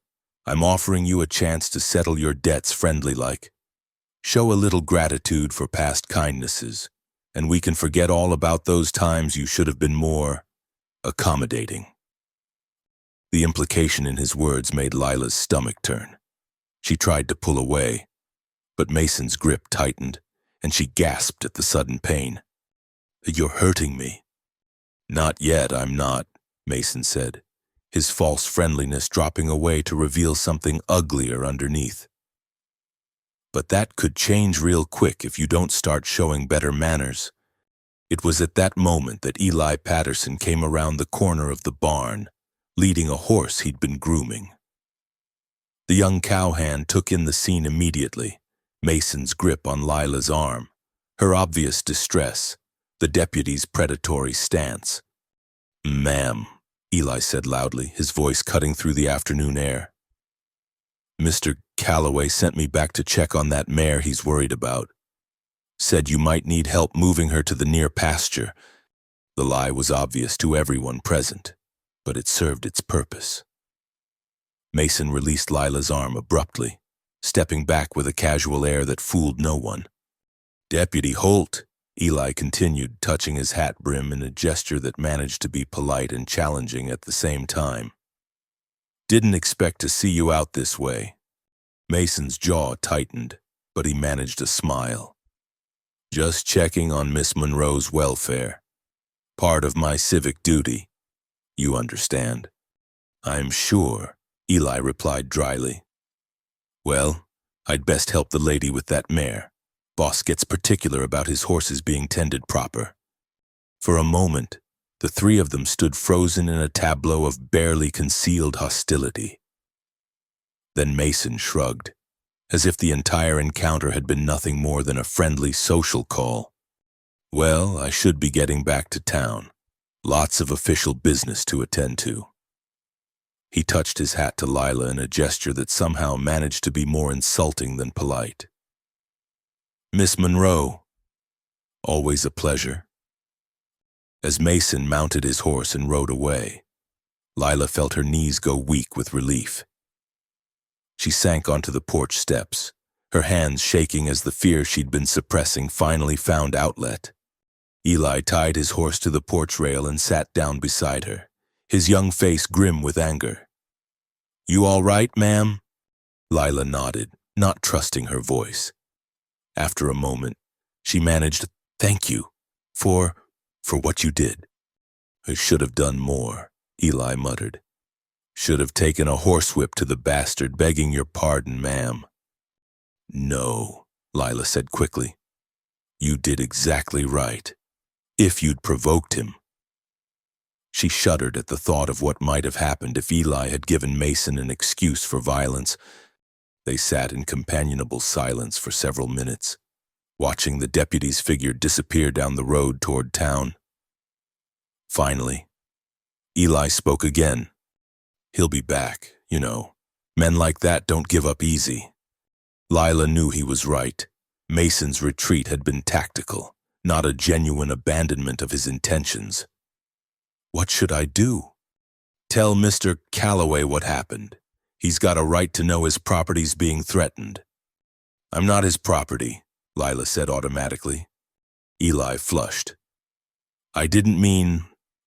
I'm offering you a chance to settle your debts friendly-like. Show a little gratitude for past kindnesses, and we can forget all about those times you should have been more accommodating." The implication in his words made Lila's stomach turn. She tried to pull away, but Mason's grip tightened, and she gasped at the sudden pain. "You're hurting me." "Not yet, I'm not," Mason said, his false friendliness dropping away to reveal something uglier underneath. "But that could change real quick if you don't start showing better manners." It was at that moment that Eli Patterson came around the corner of the barn, leading a horse he'd been grooming. The young cowhand took in the scene immediately, Mason's grip on Lila's arm, her obvious distress, the deputy's predatory stance. "Ma'am," Eli said loudly, his voice cutting through the afternoon air. "Mr. Calloway sent me back to check on that mare he's worried about. Said you might need help moving her to the near pasture." The lie was obvious to everyone present, but it served its purpose. Mason released Lila's arm abruptly, stepping back with a casual air that fooled no one. "Deputy Holt," Eli continued, touching his hat brim in a gesture that managed to be polite and challenging at the same time. "Didn't expect to see you out this way." Mason's jaw tightened, but he managed a smile. "Just checking on Miss Monroe's welfare. Part of my civic duty. You understand." "I'm sure," Eli replied dryly. "Well, I'd best help the lady with that mare. Boss gets particular about his horses being tended proper." For a moment, the three of them stood frozen in a tableau of barely concealed hostility. Then Mason shrugged, as if the entire encounter had been nothing more than a friendly social call. "Well, I should be getting back to town. Lots of official business to attend to." He touched his hat to Lila in a gesture that somehow managed to be more insulting than polite. "Miss Monroe." "Always a pleasure." As Mason mounted his horse and rode away, Lila felt her knees go weak with relief. She sank onto the porch steps, her hands shaking as the fear she'd been suppressing finally found outlet. Eli tied his horse to the porch rail and sat down beside her, his young face grim with anger. "You all right, ma'am?" Lila nodded, not trusting her voice. After a moment, she managed, "Thank you for what you did." "I should have done more," Eli muttered. "Should have taken a horsewhip to the bastard, begging your pardon, ma'am." "No," Lila said quickly. "You did exactly right. If you'd provoked him." She shuddered at the thought of what might have happened if Eli had given Mason an excuse for violence. They sat in companionable silence for several minutes, watching the deputy's figure disappear down the road toward town. Finally, Eli spoke again. "He'll be back, you know. Men like that don't give up easy." Lila knew he was right. Mason's retreat had been tactical, not a genuine abandonment of his intentions. "What should I do?" "Tell Mr. Calloway what happened. He's got a right to know his property's being threatened." "I'm not his property," Lila said automatically. Eli flushed. "I didn't mean,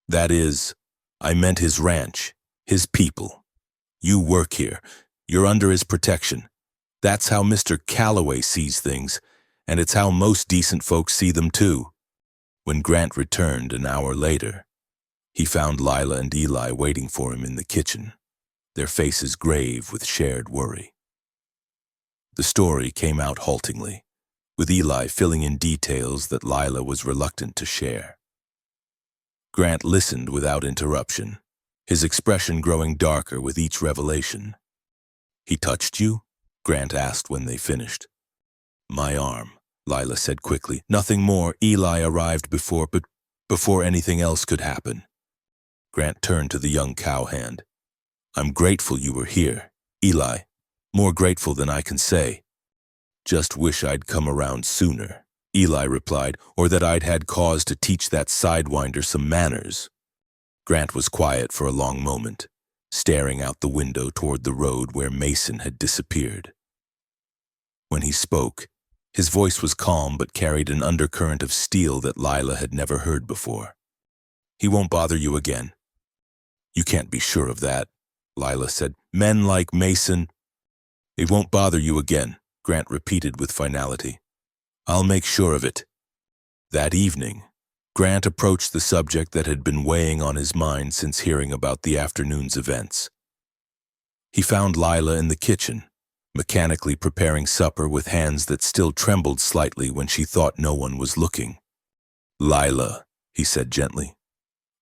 that is, I meant his ranch, his people. You work here. You're under his protection. That's how Mr. Calloway sees things, and it's how most decent folks see them too." When Grant returned an hour later, he found Lila and Eli waiting for him in the kitchen, their faces grave with shared worry. The story came out haltingly, with Eli filling in details that Lila was reluctant to share. Grant listened without interruption, his expression growing darker with each revelation. "He touched you?" Grant asked when they finished. "My arm," Lila said quickly. "Nothing more. Eli arrived before anything else could happen." Grant turned to the young cowhand. "I'm grateful you were here, Eli. More grateful than I can say." "Just wish I'd come around sooner," Eli replied, "or that I'd had cause to teach that sidewinder some manners." Grant was quiet for a long moment, staring out the window toward the road where Mason had disappeared. When he spoke, his voice was calm but carried an undercurrent of steel that Lila had never heard before. "He won't bother you again." "You can't be sure of that," Lila said. "Men like Mason—" "He won't bother you again," Grant repeated with finality. "I'll make sure of it." That evening, Grant approached the subject that had been weighing on his mind since hearing about the afternoon's events. He found Lila in the kitchen, mechanically preparing supper with hands that still trembled slightly when she thought no one was looking. "Lila," he said gently,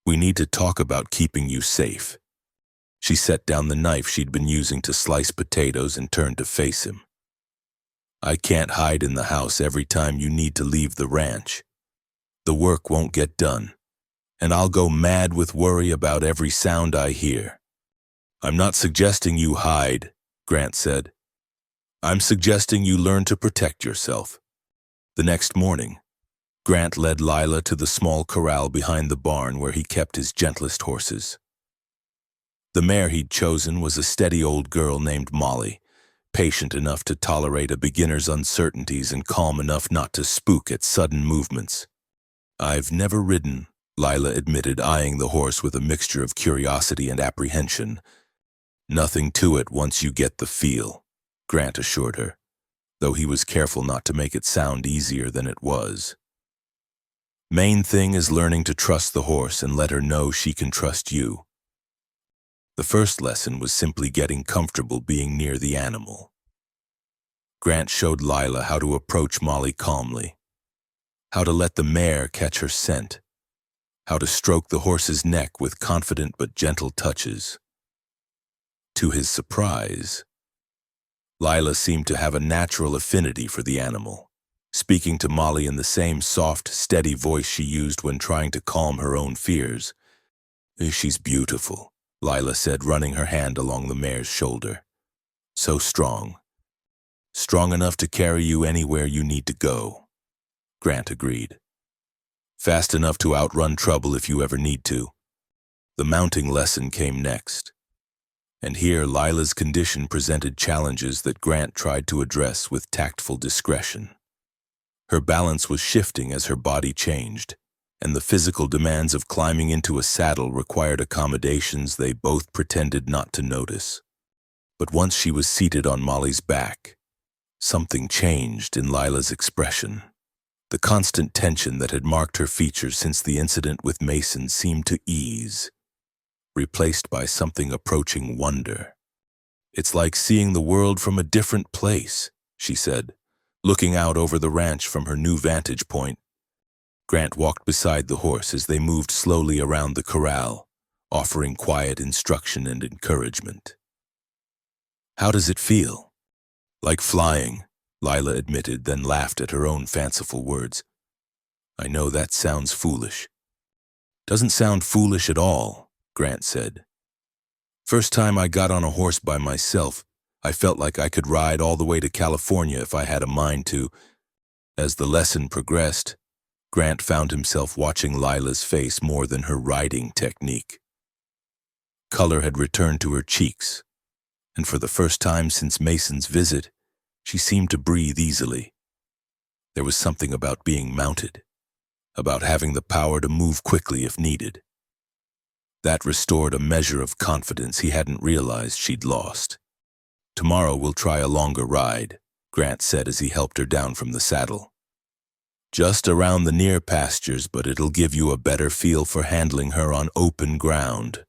"we need to talk about keeping you safe." She set down the knife she'd been using to slice potatoes and turned to face him. "I can't hide in the house every time you need to leave the ranch. The work won't get done, and I'll go mad with worry about every sound I hear." "I'm not suggesting you hide," Grant said. "I'm suggesting you learn to protect yourself." The next morning, Grant led Lila to the small corral behind the barn where he kept his gentlest horses. The mare he'd chosen was a steady old girl named Molly, patient enough to tolerate a beginner's uncertainties and calm enough not to spook at sudden movements. "I've never ridden," Lila admitted, eyeing the horse with a mixture of curiosity and apprehension. "Nothing to it once you get the feel," Grant assured her, though he was careful not to make it sound easier than it was. "Main thing is learning to trust the horse and let her know she can trust you." The first lesson was simply getting comfortable being near the animal. Grant showed Lila how to approach Molly calmly, how to let the mare catch her scent, how to stroke the horse's neck with confident but gentle touches. To his surprise, Lila seemed to have a natural affinity for the animal, speaking to Molly in the same soft, steady voice she used when trying to calm her own fears. "She's beautiful," Lila said, running her hand along the mare's shoulder. "So strong. Strong enough to carry you anywhere you need to go." Grant agreed. "Fast enough to outrun trouble if you ever need to." The mounting lesson came next. And here Lila's condition presented challenges that Grant tried to address with tactful discretion. Her balance was shifting as her body changed, and the physical demands of climbing into a saddle required accommodations they both pretended not to notice. But once she was seated on Molly's back, something changed in Lila's expression. The constant tension that had marked her features since the incident with Mason seemed to ease, replaced by something approaching wonder. "It's like seeing the world from a different place," she said, looking out over the ranch from her new vantage point. Grant walked beside the horse as they moved slowly around the corral, offering quiet instruction and encouragement. "How does it feel?" "Like flying," Lila admitted, then laughed at her own fanciful words. "I know that sounds foolish." "Doesn't sound foolish at all," Grant said. "First time I got on a horse by myself, I felt like I could ride all the way to California if I had a mind to." As the lesson progressed, Grant found himself watching Lila's face more than her riding technique. Color had returned to her cheeks, and for the first time since Mason's visit, she seemed to breathe easily. There was something about being mounted, about having the power to move quickly if needed. That restored a measure of confidence he hadn't realized she'd lost. "Tomorrow we'll try a longer ride," Grant said as he helped her down from the saddle. "Just around the near pastures, but it'll give you a better feel for handling her on open ground."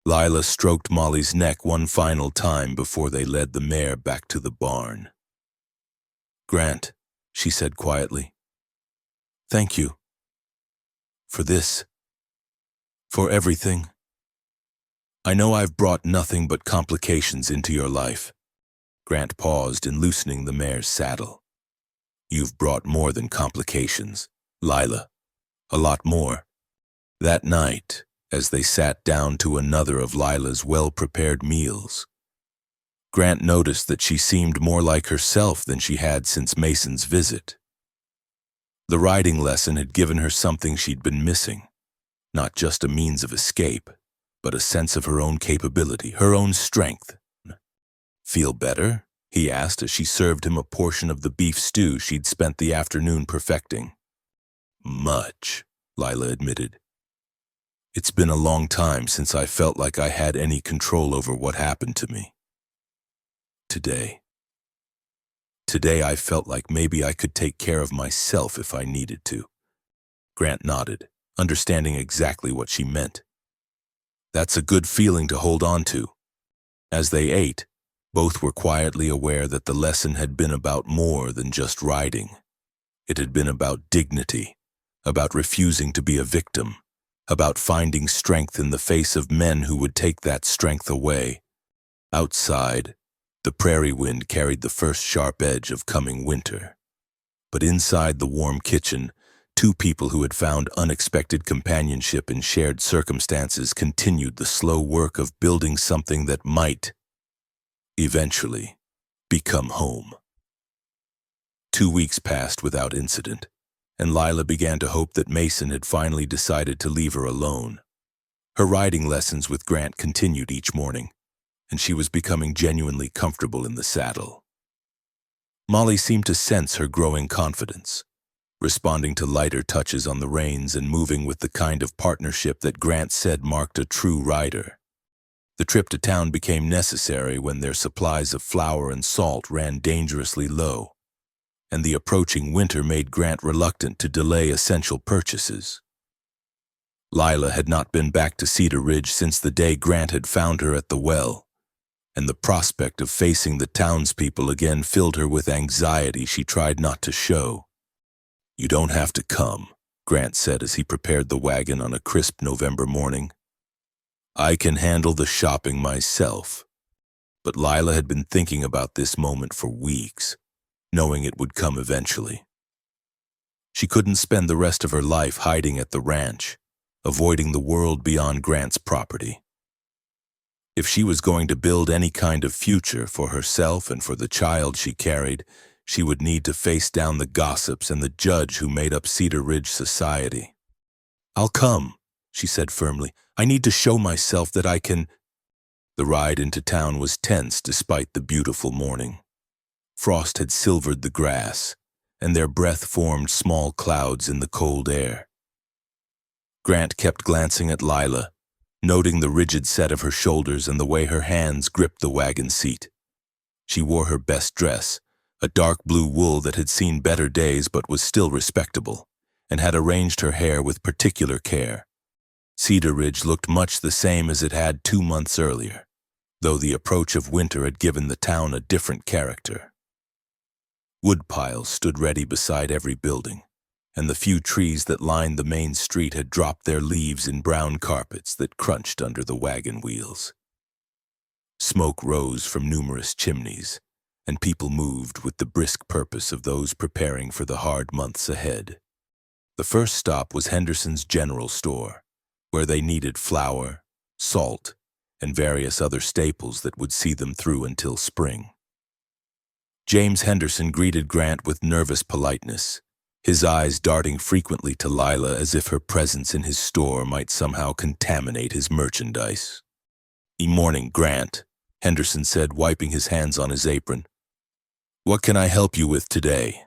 Lila stroked Molly's neck one final time before they led the mare back to the barn. "Grant," she said quietly, "thank you. For this. For everything. I know I've brought nothing but complications into your life." Grant paused in loosening the mare's saddle. "You've brought more than complications, Lila. A lot more." That night, as they sat down to another of Lila's well-prepared meals, Grant noticed that she seemed more like herself than she had since Mason's visit. The riding lesson had given her something she'd been missing, not just a means of escape, but a sense of her own capability, her own strength. "Feel better?" he asked as she served him a portion of the beef stew she'd spent the afternoon perfecting. "Much," Lila admitted. "It's been a long time since I felt like I had any control over what happened to me. Today I felt like maybe I could take care of myself if I needed to." Grant nodded, understanding exactly what she meant. "That's a good feeling to hold on to." As they ate, both were quietly aware that the lesson had been about more than just riding. It had been about dignity, about refusing to be a victim, about finding strength in the face of men who would take that strength away. Outside, the prairie wind carried the first sharp edge of coming winter. But inside the warm kitchen, two people who had found unexpected companionship in shared circumstances continued the slow work of building something that might, eventually, become home. 2 weeks passed without incident, and Lila began to hope that Mason had finally decided to leave her alone. Her riding lessons with Grant continued each morning, and she was becoming genuinely comfortable in the saddle. Molly seemed to sense her growing confidence, responding to lighter touches on the reins and moving with the kind of partnership that Grant said marked a true rider. The trip to town became necessary when their supplies of flour and salt ran dangerously low, and the approaching winter made Grant reluctant to delay essential purchases. Lila had not been back to Cedar Ridge since the day Grant had found her at the well, and the prospect of facing the townspeople again filled her with anxiety she tried not to show. "You don't have to come," Grant said as he prepared the wagon on a crisp November morning. "I can handle the shopping myself." But Lila had been thinking about this moment for weeks, knowing it would come eventually. She couldn't spend the rest of her life hiding at the ranch, avoiding the world beyond Grant's property. If she was going to build any kind of future for herself and for the child she carried, she would need to face down the gossips and the judge who made up Cedar Ridge society. "I'll come," she said firmly. "I need to show myself that I can—" The ride into town was tense despite the beautiful morning. Frost had silvered the grass, and their breath formed small clouds in the cold air. Grant kept glancing at Lila, noting the rigid set of her shoulders and the way her hands gripped the wagon seat. She wore her best dress, a dark blue wool that had seen better days but was still respectable, and had arranged her hair with particular care. Cedar Ridge looked much the same as it had 2 months earlier, though the approach of winter had given the town a different character. Wood piles stood ready beside every building, and the few trees that lined the main street had dropped their leaves in brown carpets that crunched under the wagon wheels. Smoke rose from numerous chimneys, and people moved with the brisk purpose of those preparing for the hard months ahead. The first stop was Henderson's General Store, where they needed flour, salt, and various other staples that would see them through until spring. James Henderson greeted Grant with nervous politeness, his eyes darting frequently to Lila as if her presence in his store might somehow contaminate his merchandise. "Morning, Grant," Henderson said, wiping his hands on his apron. "What can I help you with today?"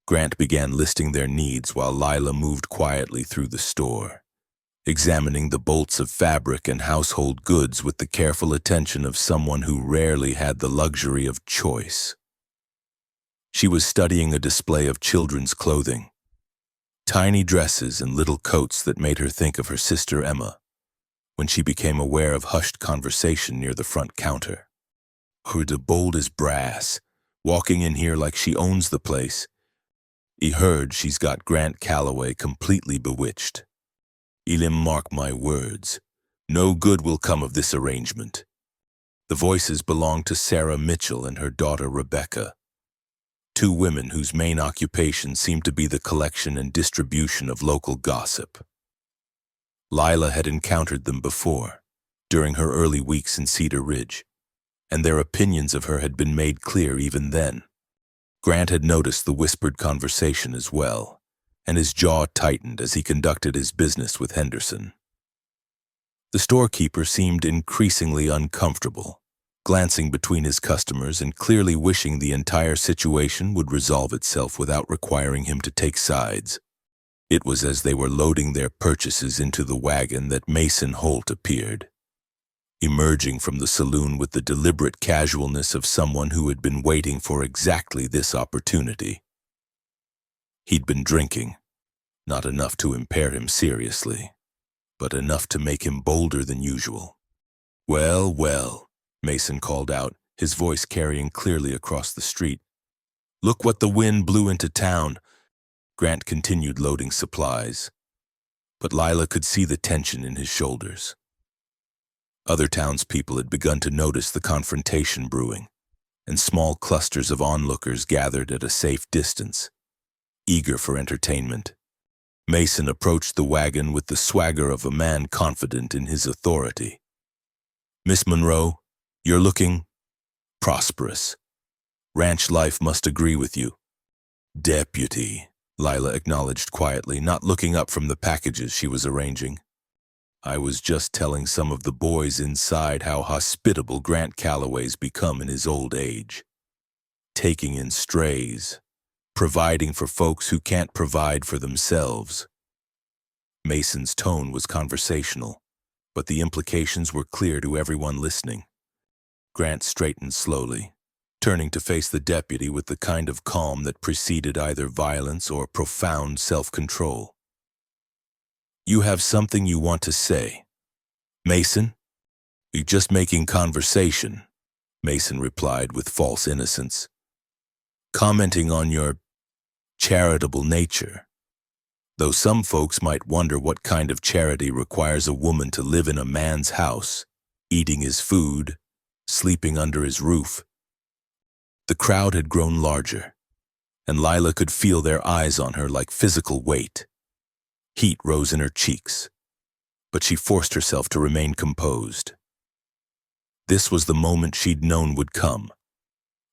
Grant began listing their needs while Lila moved quietly through the store, examining the bolts of fabric and household goods with the careful attention of someone who rarely had the luxury of choice. She was studying a display of children's clothing, tiny dresses and little coats that made her think of her sister Emma, when she became aware of hushed conversation near the front counter. "Her de bold as brass, walking in here like she owns the place. He heard she's got Grant Calloway completely bewitched. Elim, mark my words, no good will come of this arrangement." The voices belonged to Sarah Mitchell and her daughter Rebecca, 2 women whose main occupation seemed to be the collection and distribution of local gossip. Lila had encountered them before, during her early weeks in Cedar Ridge, and their opinions of her had been made clear even then. Grant had noticed the whispered conversation as well, and his jaw tightened as he conducted his business with Henderson. The storekeeper seemed increasingly uncomfortable, glancing between his customers and clearly wishing the entire situation would resolve itself without requiring him to take sides. It was as they were loading their purchases into the wagon that Mason Holt appeared, emerging from the saloon with the deliberate casualness of someone who had been waiting for exactly this opportunity. He'd been drinking, not enough to impair him seriously, but enough to make him bolder than usual. "Well, well," Mason called out, his voice carrying clearly across the street. "Look what the wind blew into town." Grant continued loading supplies, but Lila could see the tension in his shoulders. Other townspeople had begun to notice the confrontation brewing, and small clusters of onlookers gathered at a safe distance, eager for entertainment. Mason approached the wagon with the swagger of a man confident in his authority. "Miss Monroe, you're looking prosperous. Ranch life must agree with you." "Deputy," Lila acknowledged quietly, not looking up from the packages she was arranging. "I was just telling some of the boys inside how hospitable Grant Calloway's become in his old age. Taking in strays, providing for folks who can't provide for themselves." Mason's tone was conversational, but the implications were clear to everyone listening. Grant straightened slowly, turning to face the deputy with the kind of calm that preceded either violence or profound self-control. "You have something you want to say, Mason?" "You're just making conversation," Mason replied with false innocence. "Commenting on your charitable nature. Though some folks might wonder what kind of charity requires a woman to live in a man's house, eating his food, sleeping under his roof." The crowd had grown larger, and Lila could feel their eyes on her like physical weight. Heat rose in her cheeks, but she forced herself to remain composed. This was the moment she'd known would come,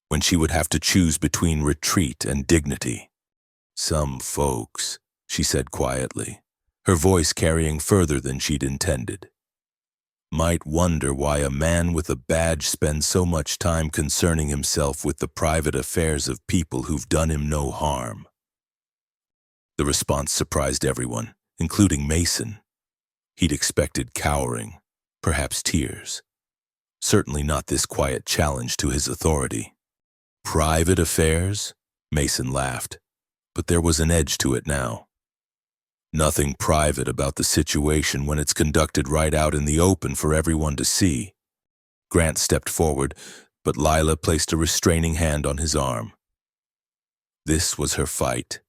when she would have to choose between retreat and dignity. "Some folks," she said quietly, her voice carrying further than she'd intended, might wonder why a man with a badge spends so much time concerning himself with the private affairs of people who've done him no harm. The response surprised everyone, including Mason. He'd expected cowering, perhaps tears. Certainly not this quiet challenge to his authority. Private affairs? Mason laughed, but there was an edge to it now. Nothing private about the situation when it's conducted right out in the open for everyone to see. Grant stepped forward, but Lila placed a restraining hand on his arm. This was her fight,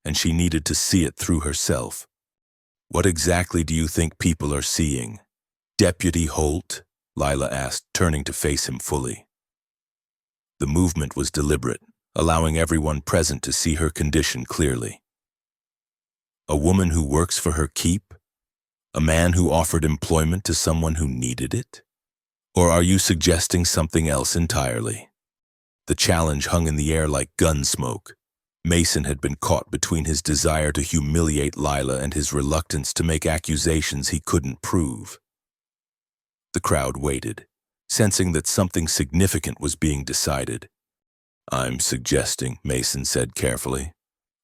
and she needed to see it through herself. What exactly do you think people are seeing? Deputy Holt? Lila asked, turning to face him fully. The movement was deliberate, allowing everyone present to see her condition clearly. A woman who works for her keep? A man who offered employment to someone who needed it? Or are you suggesting something else entirely? The challenge hung in the air like gun smoke. Mason had been caught between his desire to humiliate Lila and his reluctance to make accusations he couldn't prove. The crowd waited, sensing that something significant was being decided. I'm suggesting, Mason said carefully,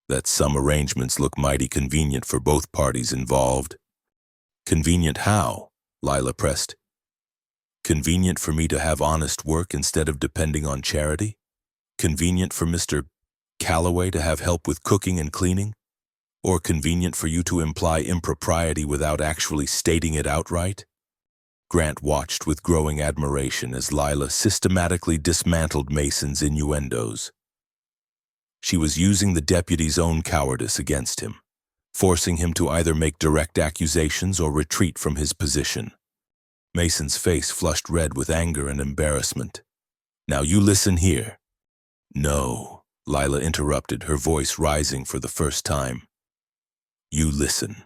that some arrangements look mighty convenient for both parties involved. Convenient how? Lila pressed. Convenient for me to have honest work instead of depending on charity? Convenient for Mr. Calloway to have help with cooking and cleaning? Or convenient for you to imply impropriety without actually stating it outright? Grant watched with growing admiration as Lila systematically dismantled Mason's innuendos. She was using the deputy's own cowardice against him, forcing him to either make direct accusations or retreat from his position. Mason's face flushed red with anger and embarrassment. Now you listen here. No, Lila interrupted, her voice rising for the first time. You listen.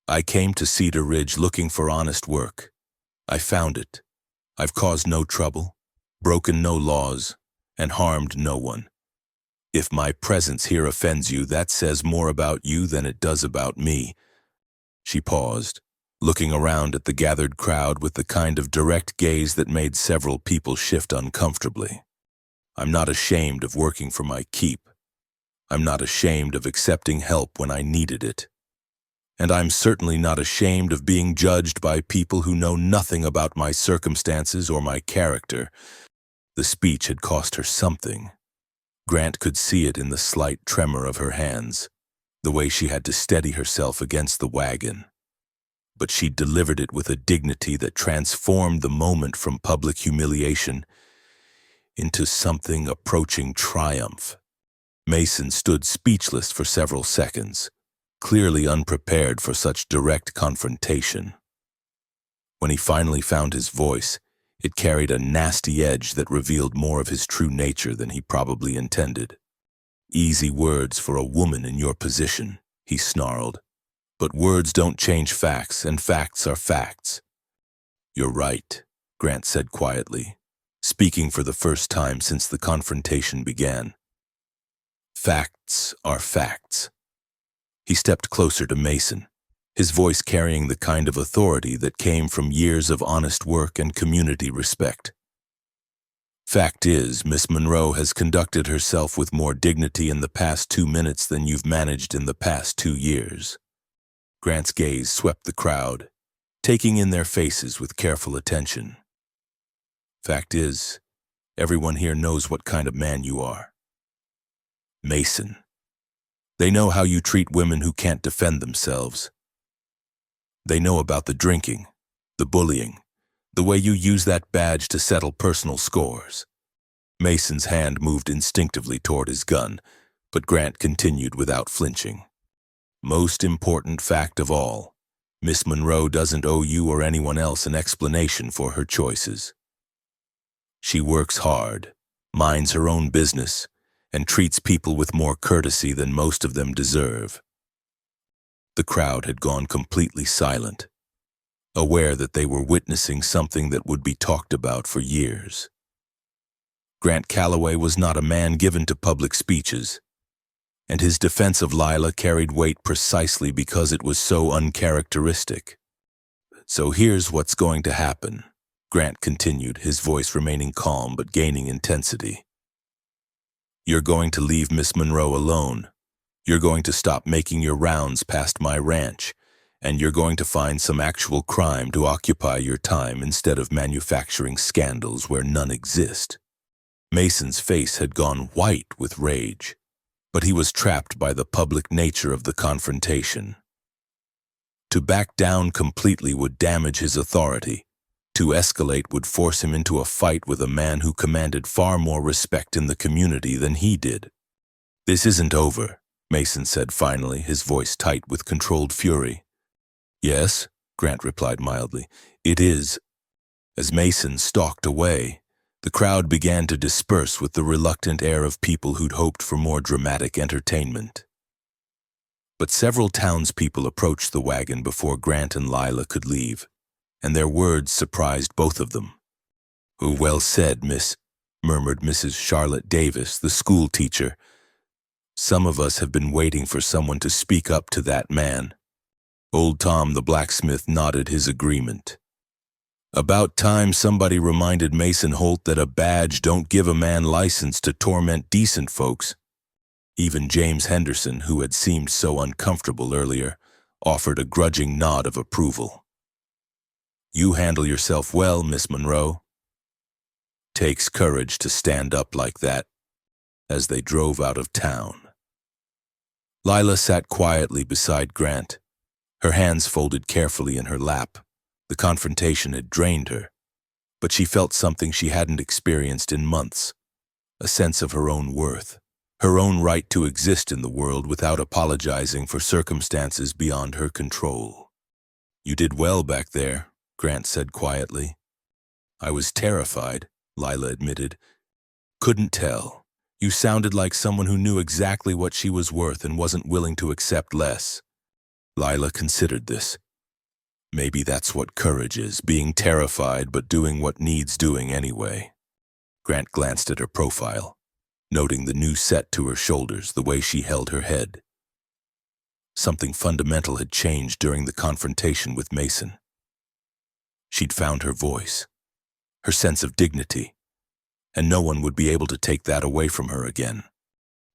I came to Cedar Ridge looking for honest work. I found it. I've caused no trouble, broken no laws, and harmed no one. If my presence here offends you, that says more about you than it does about me. She paused, looking around at the gathered crowd with the kind of direct gaze that made several people shift uncomfortably. I'm not ashamed of working for my keep. I'm not ashamed of accepting help when I needed it. And I'm certainly not ashamed of being judged by people who know nothing about my circumstances or my character. The speech had cost her something. Grant could see it in the slight tremor of her hands, the way she had to steady herself against the wagon. But she delivered it with a dignity that transformed the moment from public humiliation into something approaching triumph. Mason stood speechless for several seconds, clearly unprepared for such direct confrontation. When he finally found his voice, it carried a nasty edge that revealed more of his true nature than he probably intended. Easy words for a woman in your position, he snarled. But words don't change facts, and facts are facts. You're right, Grant said quietly, speaking for the first time since the confrontation began. Facts are facts. He stepped closer to Mason, his voice carrying the kind of authority that came from years of honest work and community respect. Fact is, Miss Monroe has conducted herself with more dignity in the past 2 minutes than you've managed in the past 2 years. Grant's gaze swept the crowd, taking in their faces with careful attention. Fact is, everyone here knows what kind of man you are. Mason. They know how you treat women who can't defend themselves. They know about the drinking, the bullying, the way you use that badge to settle personal scores. Mason's hand moved instinctively toward his gun, but Grant continued without flinching. Most important fact of all, Miss Monroe doesn't owe you or anyone else an explanation for her choices. She works hard, minds her own business, and treats people with more courtesy than most of them deserve. The crowd had gone completely silent, aware that they were witnessing something that would be talked about for years. Grant Calloway was not a man given to public speeches, and his defense of Lila carried weight precisely because it was so uncharacteristic. So here's what's going to happen, Grant continued, his voice remaining calm but gaining intensity. You're going to leave Miss Monroe alone. You're going to stop making your rounds past my ranch, and you're going to find some actual crime to occupy your time instead of manufacturing scandals where none exist. Mason's face had gone white with rage, but he was trapped by the public nature of the confrontation. To back down completely would damage his authority. To escalate would force him into a fight with a man who commanded far more respect in the community than he did. This isn't over, Mason said finally, his voice tight with controlled fury. Yes, Grant replied mildly, it is. As Mason stalked away, the crowd began to disperse with the reluctant air of people who'd hoped for more dramatic entertainment. But several townspeople approached the wagon before Grant and Lila could leave, and their words surprised both of them. Well said, miss, murmured Mrs. Charlotte Davis, the school teacher. Some of us have been waiting for someone to speak up to that man. Old Tom the blacksmith nodded his agreement. About time somebody reminded Mason Holt that a badge don't give a man license to torment decent folks. Even James Henderson, who had seemed so uncomfortable earlier, offered a grudging nod of approval. You handle yourself well, Miss Monroe. Takes courage to stand up like that, as they drove out of town. Lila sat quietly beside Grant, her hands folded carefully in her lap. The confrontation had drained her, but she felt something she hadn't experienced in months, a sense of her own worth, her own right to exist in the world without apologizing for circumstances beyond her control. You did well back there, Grant said quietly. I was terrified, Lila admitted. Couldn't tell. You sounded like someone who knew exactly what she was worth and wasn't willing to accept less. Lila considered this. Maybe that's what courage is, being terrified but doing what needs doing anyway. Grant glanced at her profile, noting the new set to her shoulders, the way she held her head. Something fundamental had changed during the confrontation with Mason. She'd found her voice, her sense of dignity, and no one would be able to take that away from her again.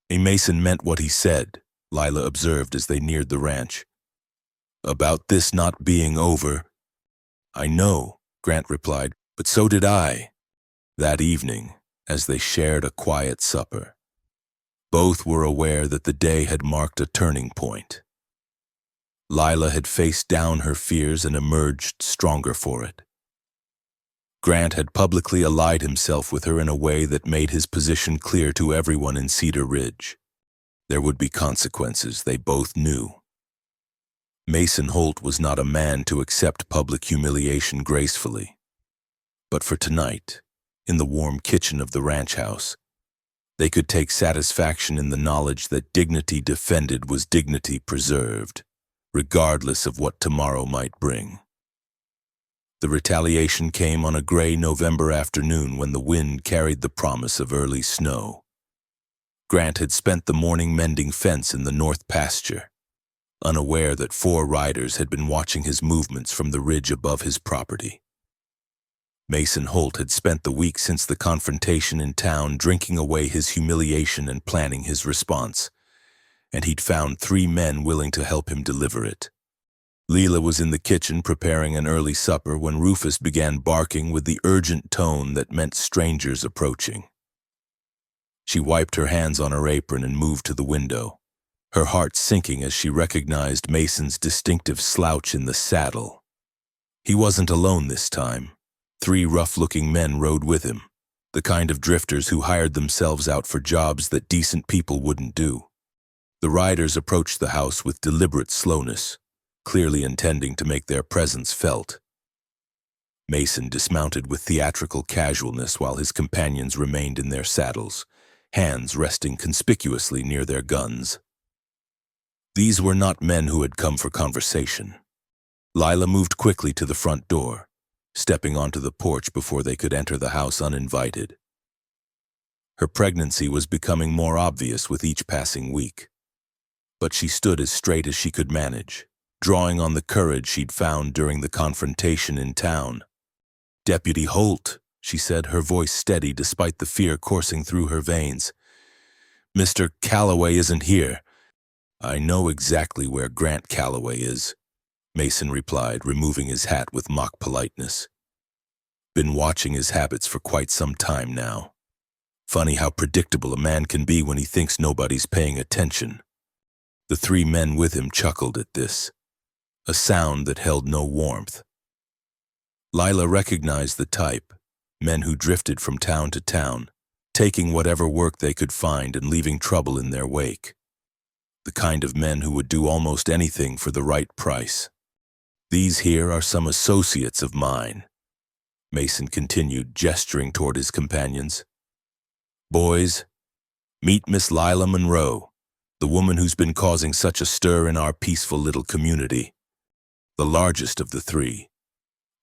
Mason meant what he said, Lila observed as they neared the ranch. About this not being over. I know, Grant replied, but so did I. That evening, as they shared a quiet supper, both were aware that the day had marked a turning point. Lila had faced down her fears and emerged stronger for it. Grant had publicly allied himself with her in a way that made his position clear to everyone in Cedar Ridge. There would be consequences, they both knew. Mason Holt was not a man to accept public humiliation gracefully. But for tonight, in the warm kitchen of the ranch house, they could take satisfaction in the knowledge that dignity defended was dignity preserved, regardless of what tomorrow might bring. The retaliation came on a gray November afternoon when the wind carried the promise of early snow. Grant had spent the morning mending fence in the north pasture, unaware that 4 riders had been watching his movements from the ridge above his property. Mason Holt had spent the week since the confrontation in town drinking away his humiliation and planning his response, and he'd found 3 men willing to help him deliver it. Lila was in the kitchen preparing an early supper when Rufus began barking with the urgent tone that meant strangers approaching. She wiped her hands on her apron and moved to the window, her heart sinking as she recognized Mason's distinctive slouch in the saddle. He wasn't alone this time. 3 rough-looking men rode with him, the kind of drifters who hired themselves out for jobs that decent people wouldn't do. The riders approached the house with deliberate slowness, clearly intending to make their presence felt. Mason dismounted with theatrical casualness while his companions remained in their saddles, hands resting conspicuously near their guns. These were not men who had come for conversation. Lila moved quickly to the front door, stepping onto the porch before they could enter the house uninvited. Her pregnancy was becoming more obvious with each passing week, but she stood as straight as she could manage, drawing on the courage she'd found during the confrontation in town. "Deputy Holt," she said, her voice steady despite the fear coursing through her veins. "Mr. Calloway isn't here." "I know exactly where Grant Calloway is," Mason replied, removing his hat with mock politeness. "Been watching his habits for quite some time now. Funny how predictable a man can be when he thinks nobody's paying attention." The three men with him chuckled at this, a sound that held no warmth. Lila recognized the type, men who drifted from town to town, taking whatever work they could find and leaving trouble in their wake. The kind of men who would do almost anything for the right price. "These here are some associates of mine," Mason continued, gesturing toward his companions. "Boys, meet Miss Lila Monroe, the woman who's been causing such a stir in our peaceful little community. The largest of the three,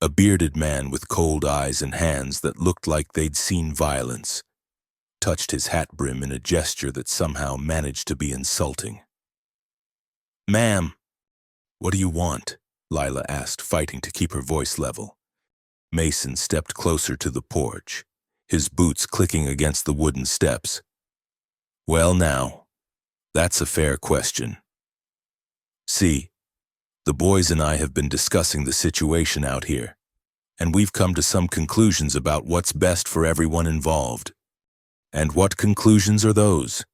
a bearded man with cold eyes and hands that looked like they'd seen violence, touched his hat brim in a gesture that somehow managed to be insulting. "Ma'am, what do you want?" Lila asked, fighting to keep her voice level. Mason stepped closer to the porch, his boots clicking against the wooden steps. "Well now, that's a fair question. See, the boys and I have been discussing the situation out here, and we've come to some conclusions about what's best for everyone involved. And what conclusions are those?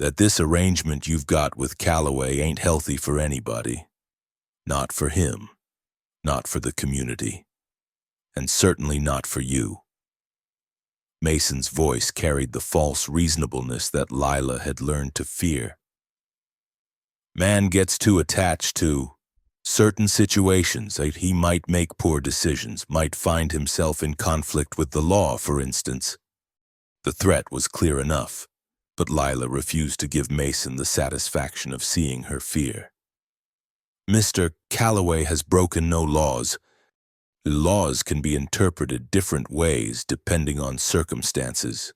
That this arrangement you've got with Calloway ain't healthy for anybody. Not for him, not for the community, and certainly not for you." Mason's voice carried the false reasonableness that Lila had learned to fear. "Man gets too attached to certain situations that he might make poor decisions, might find himself in conflict with the law, for instance." The threat was clear enough, but Lila refused to give Mason the satisfaction of seeing her fear. "Mr. Calloway has broken no laws. Laws can be interpreted different ways depending on circumstances,"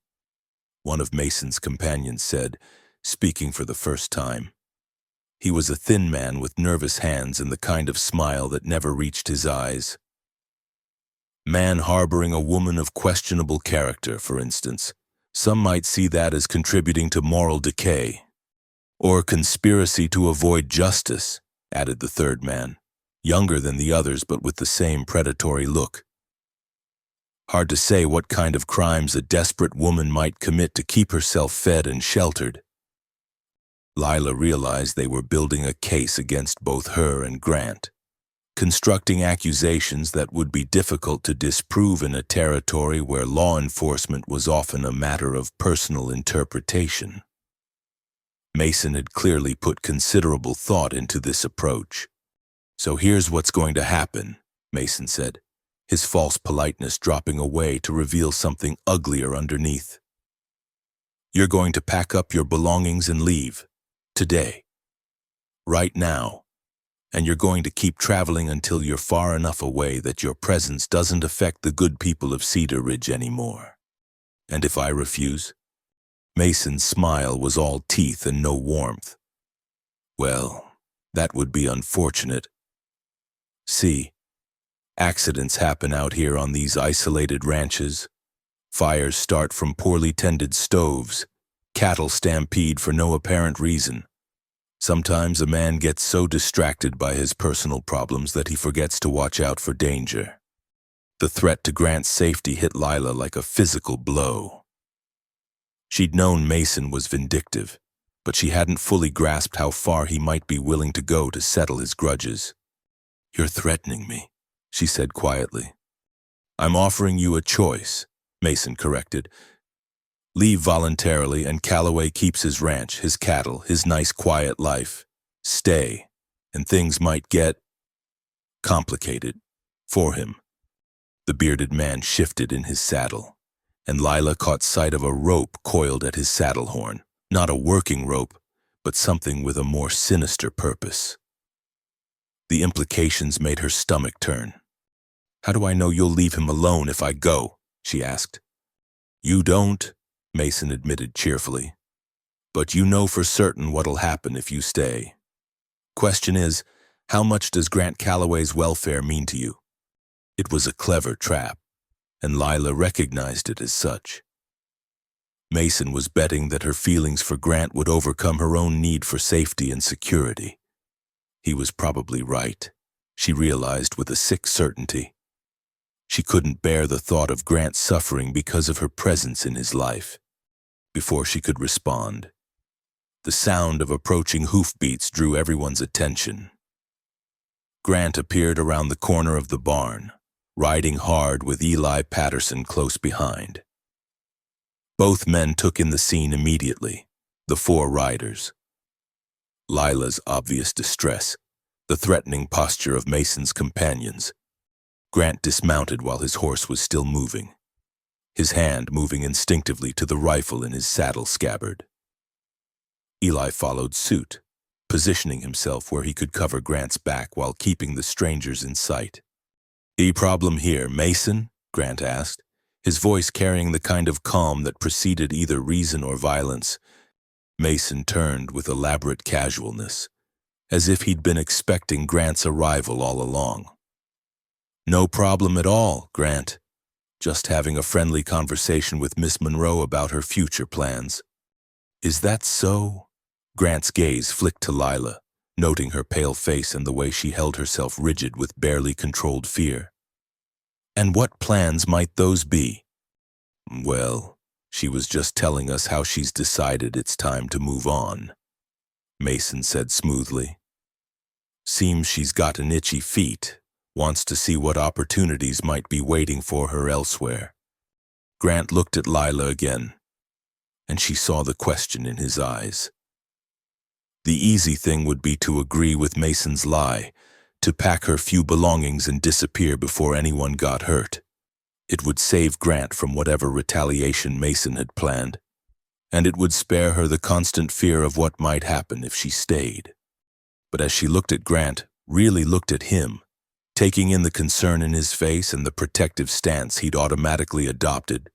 one of Mason's companions said, speaking for the first time. He was a thin man with nervous hands and the kind of smile that never reached his eyes. "Man harboring a woman of questionable character, for instance. Some might see that as contributing to moral decay. Or conspiracy to avoid justice," added the third man, younger than the others but with the same predatory look. "Hard to say what kind of crimes a desperate woman might commit to keep herself fed and sheltered." Lila realized they were building a case against both her and Grant, constructing accusations that would be difficult to disprove in a territory where law enforcement was often a matter of personal interpretation. Mason had clearly put considerable thought into this approach. "So here's what's going to happen," Mason said, his false politeness dropping away to reveal something uglier underneath. "You're going to pack up your belongings and leave. Today. Right now. And you're going to keep traveling until you're far enough away that your presence doesn't affect the good people of Cedar Ridge anymore. And if I refuse?" Mason's smile was all teeth and no warmth. "Well, that would be unfortunate. See, accidents happen out here on these isolated ranches. Fires start from poorly tended stoves. Cattle stampede for no apparent reason. Sometimes a man gets so distracted by his personal problems that he forgets to watch out for danger." The threat to Grant's safety hit Lila like a physical blow. She'd known Mason was vindictive, but she hadn't fully grasped how far he might be willing to go to settle his grudges. "You're threatening me," she said quietly. "I'm offering you a choice," Mason corrected. "Leave voluntarily and Calloway keeps his ranch, his cattle, his nice quiet life. Stay, and things might get complicated for him." The bearded man shifted in his saddle, and Lila caught sight of a rope coiled at his saddle horn. Not a working rope, but something with a more sinister purpose. The implications made her stomach turn. "How do I know you'll leave him alone if I go?" she asked. "You don't," Mason admitted cheerfully. "But you know for certain what'll happen if you stay. Question is, How much does Grant Calloway's welfare mean to you? It was a clever trap, and Lila recognized it as such. Mason was betting that her feelings for Grant would overcome her own need for safety and security. He was probably right, she realized with a sick certainty. She couldn't bear the thought of Grant suffering because of her presence in his life. Before she could respond, the sound of approaching hoofbeats drew everyone's attention. Grant appeared around the corner of the barn, riding hard with Eli Patterson close behind. Both men took in the scene immediately, the four riders. Lila's obvious distress, the threatening posture of Mason's companions. Grant dismounted while his horse was still moving, his hand moving instinctively to the rifle in his saddle scabbard. Eli followed suit, positioning himself where he could cover Grant's back while keeping the strangers in sight. "Any problem here, Mason?" Grant asked, his voice carrying the kind of calm that preceded either reason or violence. Mason turned with elaborate casualness, as if he'd been expecting Grant's arrival all along. "No problem at all, Grant. Just having a friendly conversation with Miss Monroe about her future plans." "Is that so?" Grant's gaze flicked to Lila, noting her pale face and the way she held herself rigid with barely controlled fear. "And what plans might those be?" "Well, she was just telling us how she's decided it's time to move on," Mason said smoothly. "Seems she's got an itchy feet, wants to see what opportunities might be waiting for her elsewhere." Grant looked at Lila again, and she saw the question in his eyes. The easy thing would be to agree with Mason's lie, to pack her few belongings and disappear before anyone got hurt. It would save Grant from whatever retaliation Mason had planned, and it would spare her the constant fear of what might happen if she stayed. But as she looked at Grant, really looked at him, taking in the concern in his face and the protective stance he'd automatically adopted,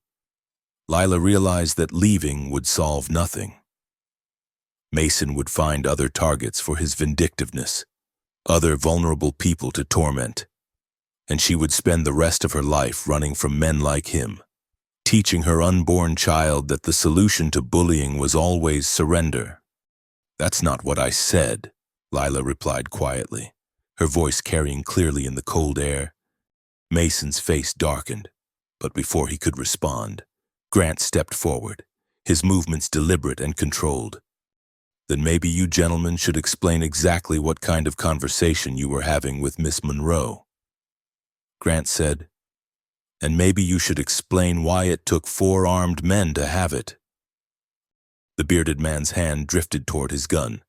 Lila realized that leaving would solve nothing. Mason would find other targets for his vindictiveness, other vulnerable people to torment, and she would spend the rest of her life running from men like him, teaching her unborn child that the solution to bullying was always surrender. "That's not what I said," Lila replied quietly, her voice carrying clearly in the cold air. Mason's face darkened, but before he could respond, Grant stepped forward, his movements deliberate and controlled. "Then maybe you gentlemen should explain exactly what kind of conversation you were having with Miss Monroe," Grant said. "And maybe you should explain why it took 4 armed men to have it." The bearded man's hand drifted toward his gun,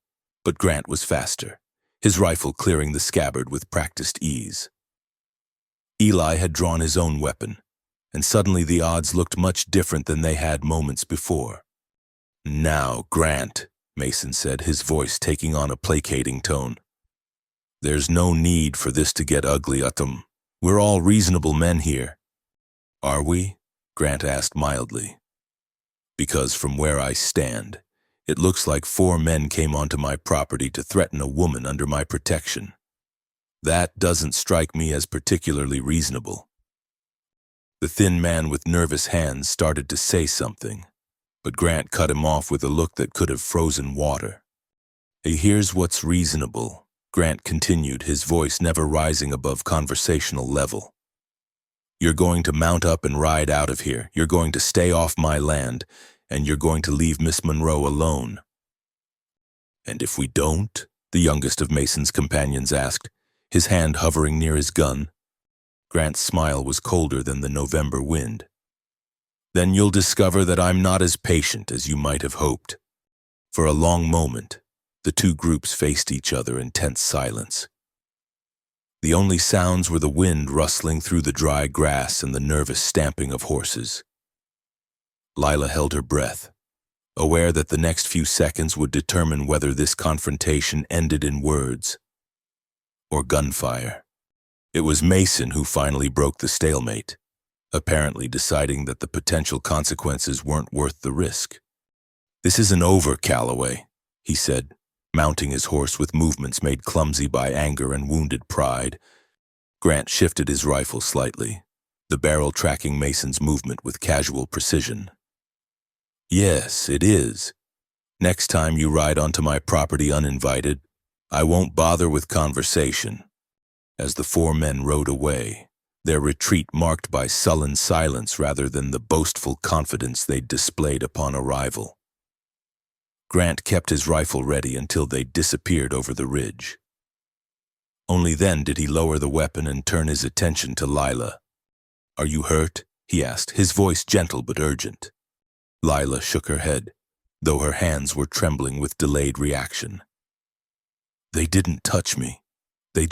but Grant was faster, his rifle clearing the scabbard with practiced ease. Eli had drawn his own weapon, and suddenly the odds looked much different than they had moments before. "Now, Grant," Mason said, his voice taking on a placating tone. "There's no need for this to get ugly, Utham. We're all reasonable men here." "Are we?" Grant asked mildly. "Because from where I stand, it looks like 4 men came onto my property to threaten a woman under my protection. That doesn't strike me as particularly reasonable." The thin man with nervous hands started to say something, but Grant cut him off with a look that could have frozen water. "Here's what's reasonable," Grant continued, his voice never rising above conversational level. "You're going to mount up and ride out of here. You're going to stay off my land, and you're going to leave Miss Monroe alone." "And if we don't?" the youngest of Mason's companions asked, his hand hovering near his gun. Grant's smile was colder than the November wind. "Then you'll discover that I'm not as patient as you might have hoped." For a long moment, the two groups faced each other in tense silence. The only sounds were the wind rustling through the dry grass and the nervous stamping of horses. Lila held her breath, aware that the next few seconds would determine whether this confrontation ended in words or gunfire. It was Mason who finally broke the stalemate, apparently deciding that the potential consequences weren't worth the risk. "This isn't over, Calloway," he said, Mounting his horse with movements made clumsy by anger and wounded pride, Grant shifted his rifle slightly, the barrel tracking Mason's movement with casual precision. "Yes, it is. Next time you ride onto my property uninvited, I won't bother with conversation." As the four men rode away, their retreat marked by sullen silence rather than the boastful confidence they'd displayed upon arrival. Grant kept his rifle ready until they disappeared over the ridge. Only then did he lower the weapon and turn his attention to Lila. "Are you hurt?" he asked, his voice gentle but urgent. Lila shook her head, though her hands were trembling with delayed reaction. "They didn't touch me. They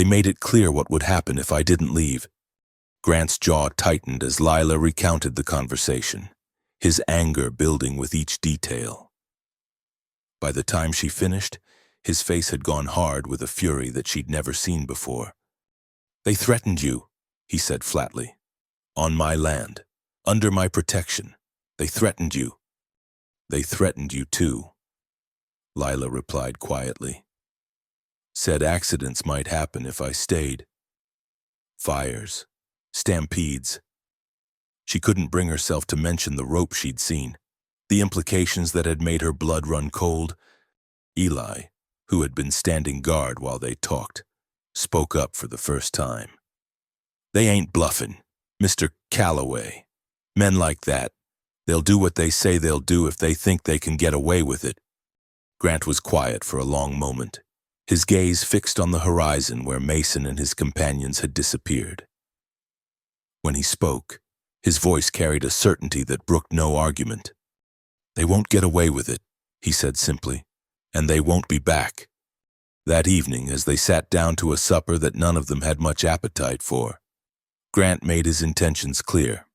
made it clear what would happen if I didn't leave." Grant's jaw tightened as Lila recounted the conversation, his anger building with each detail. By the time she finished, his face had gone hard with a fury that she'd never seen before. "They threatened you," he said flatly. "On my land, under my protection. They threatened you." "They threatened you too," Lila replied quietly. "Said accidents might happen if I stayed. Fires, stampedes." She couldn't bring herself to mention the rope she'd seen, the implications that had made her blood run cold. Eli, who had been standing guard while they talked, spoke up for the first time. "They ain't bluffing, Mr. Calloway. Men like that, they'll do what they say they'll do if they think they can get away with it." Grant was quiet for a long moment, his gaze fixed on the horizon where Mason and his companions had disappeared. When he spoke, his voice carried a certainty that brooked no argument. "They won't get away with it," he said simply, "and they won't be back." That evening, as they sat down to a supper that none of them had much appetite for, Grant made his intentions clear.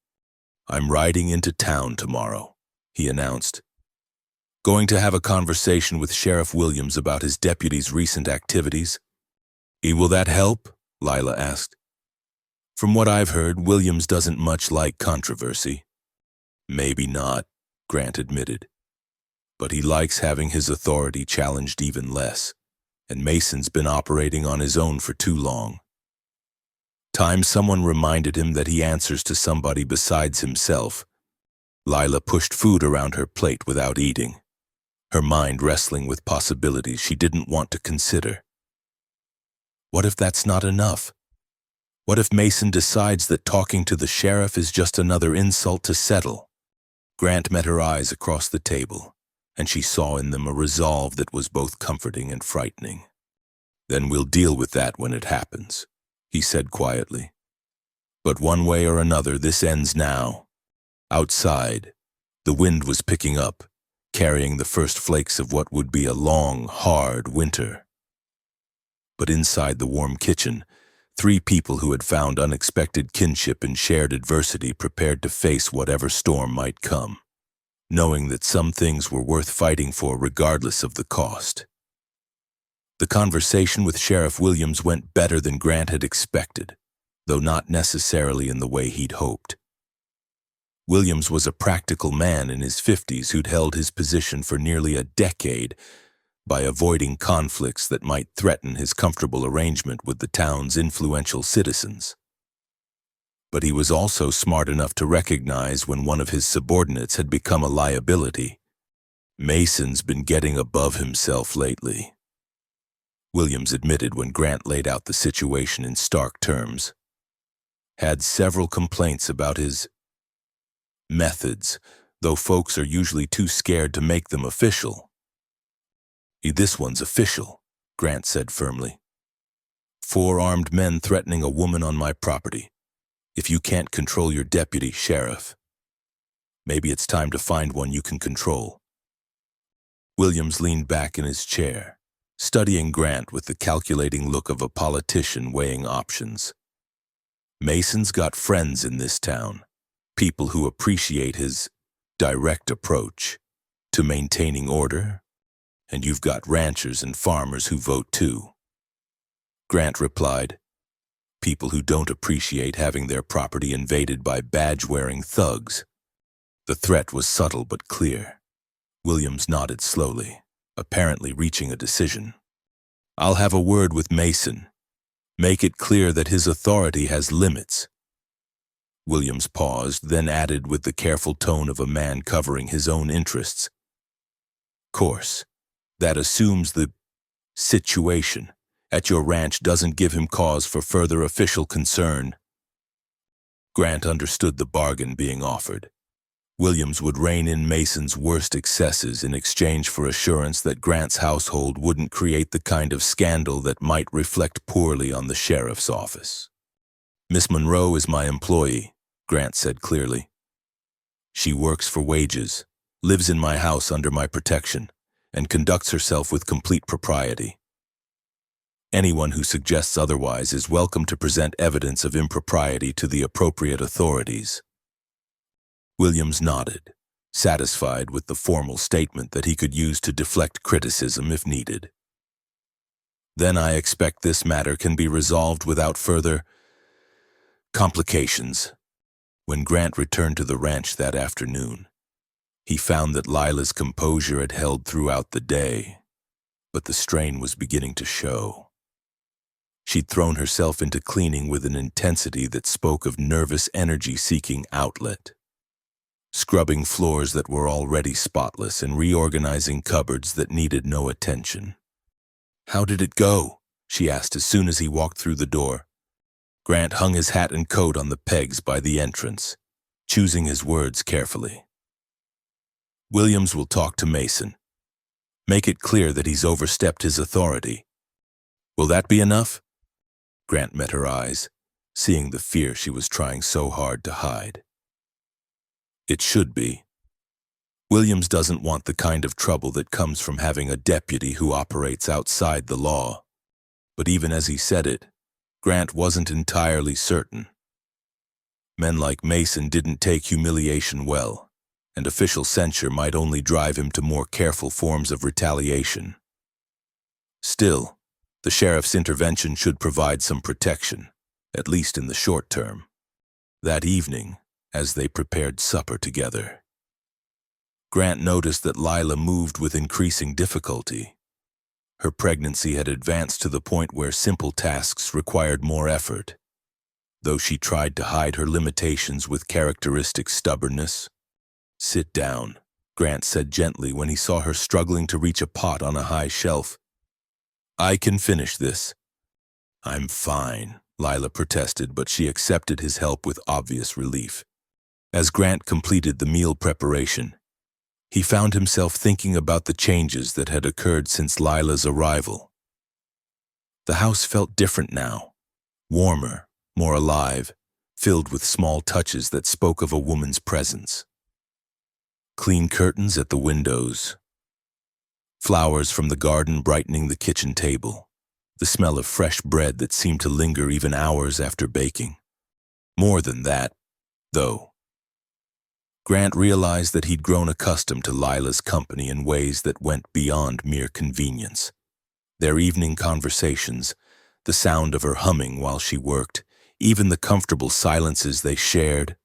"I'm riding into town tomorrow," he announced. "Going to have a conversation with Sheriff Williams about his deputy's recent activities." "Will that help?" Lila asked. "From what I've heard, Williams doesn't much like controversy." "Maybe not," Grant admitted. "But he likes having his authority challenged even less, and Mason's been operating on his own for too long. Time someone reminded him that he answers to somebody besides himself." Lila pushed food around her plate without eating, her mind wrestling with possibilities she didn't want to consider. What if that's not enough? What if Mason decides that talking to the sheriff is just another insult to settle? Grant met her eyes across the table, and she saw in them a resolve that was both comforting and frightening. "Then we'll deal with that when it happens," he said quietly. "But one way or another, this ends now." Outside, the wind was picking up, carrying the first flakes of what would be a long, hard winter. But inside the warm kitchen, three people who had found unexpected kinship and shared adversity prepared to face whatever storm might come, knowing that some things were worth fighting for regardless of the cost. The conversation with Sheriff Williams went better than Grant had expected, though not necessarily in the way he'd hoped. Williams was a practical man in his 50s who'd held his position for nearly a decade by avoiding conflicts that might threaten his comfortable arrangement with the town's influential citizens. But he was also smart enough to recognize when one of his subordinates had become a liability. "Mason's been getting above himself lately," Williams admitted when Grant laid out the situation in stark terms. "Had several complaints about his methods, though folks are usually too scared to make them official." "This one's official," Grant said firmly. "4 armed men threatening a woman on my property. If you can't control your deputy, sheriff, maybe it's time to find one you can control." Williams leaned back in his chair, studying Grant with the calculating look of a politician weighing options. "Mason's got friends in this town, people who appreciate his direct approach to maintaining order, and you've got ranchers and farmers who vote too." Grant replied, "People who don't appreciate having their property invaded by badge-wearing thugs." The threat was subtle but clear. Williams nodded slowly. apparently reaching a decision. "I'll have a word with Mason. Make it clear that his authority has limits." Williams paused, then added with the careful tone of a man covering his own interests. "Course, that assumes the situation at your ranch doesn't give him cause for further official concern." Grant understood the bargain being offered. Williams would rein in Mason's worst excesses in exchange for assurance that Grant's household wouldn't create the kind of scandal that might reflect poorly on the sheriff's office. "Miss Monroe is my employee," Grant said clearly. "She works for wages, lives in my house under my protection, and conducts herself with complete propriety. Anyone who suggests otherwise is welcome to present evidence of impropriety to the appropriate authorities." Williams nodded, satisfied with the formal statement that he could use to deflect criticism if needed. "Then I expect this matter can be resolved without further complications." When Grant returned to the ranch that afternoon, he found that Lila's composure had held throughout the day, but the strain was beginning to show. She'd thrown herself into cleaning with an intensity that spoke of nervous energy seeking outlet, scrubbing floors that were already spotless and reorganizing cupboards that needed no attention. "How did it go?" she asked as soon as he walked through the door. Grant hung his hat and coat on the pegs by the entrance, choosing his words carefully. "Williams will talk to Mason. Make it clear that he's overstepped his authority. Will that be enough?" Grant met her eyes, seeing the fear she was trying so hard to hide. "It should be. Williams doesn't want the kind of trouble that comes from having a deputy who operates outside the law." But even as he said it, Grant wasn't entirely certain. Men like Mason didn't take humiliation well, and official censure might only drive him to more careful forms of retaliation. Still, the sheriff's intervention should provide some protection, at least in the short term. That evening, as they prepared supper together, Grant noticed that Lila moved with increasing difficulty. Her pregnancy had advanced to the point where simple tasks required more effort, though she tried to hide her limitations with characteristic stubbornness. "Sit down," Grant said gently when he saw her struggling to reach a pot on a high shelf. "I can finish this." "I'm fine," Lila protested, but she accepted his help with obvious relief. As Grant completed the meal preparation, he found himself thinking about the changes that had occurred since Lila's arrival. The house felt different now, warmer, more alive, filled with small touches that spoke of a woman's presence. Clean curtains at the windows, flowers from the garden brightening the kitchen table, the smell of fresh bread that seemed to linger even hours after baking. More than that, though. Grant realized that he'd grown accustomed to Lila's company in ways that went beyond mere convenience. Their evening conversations, the sound of her humming while she worked, even the comfortable silences they shared,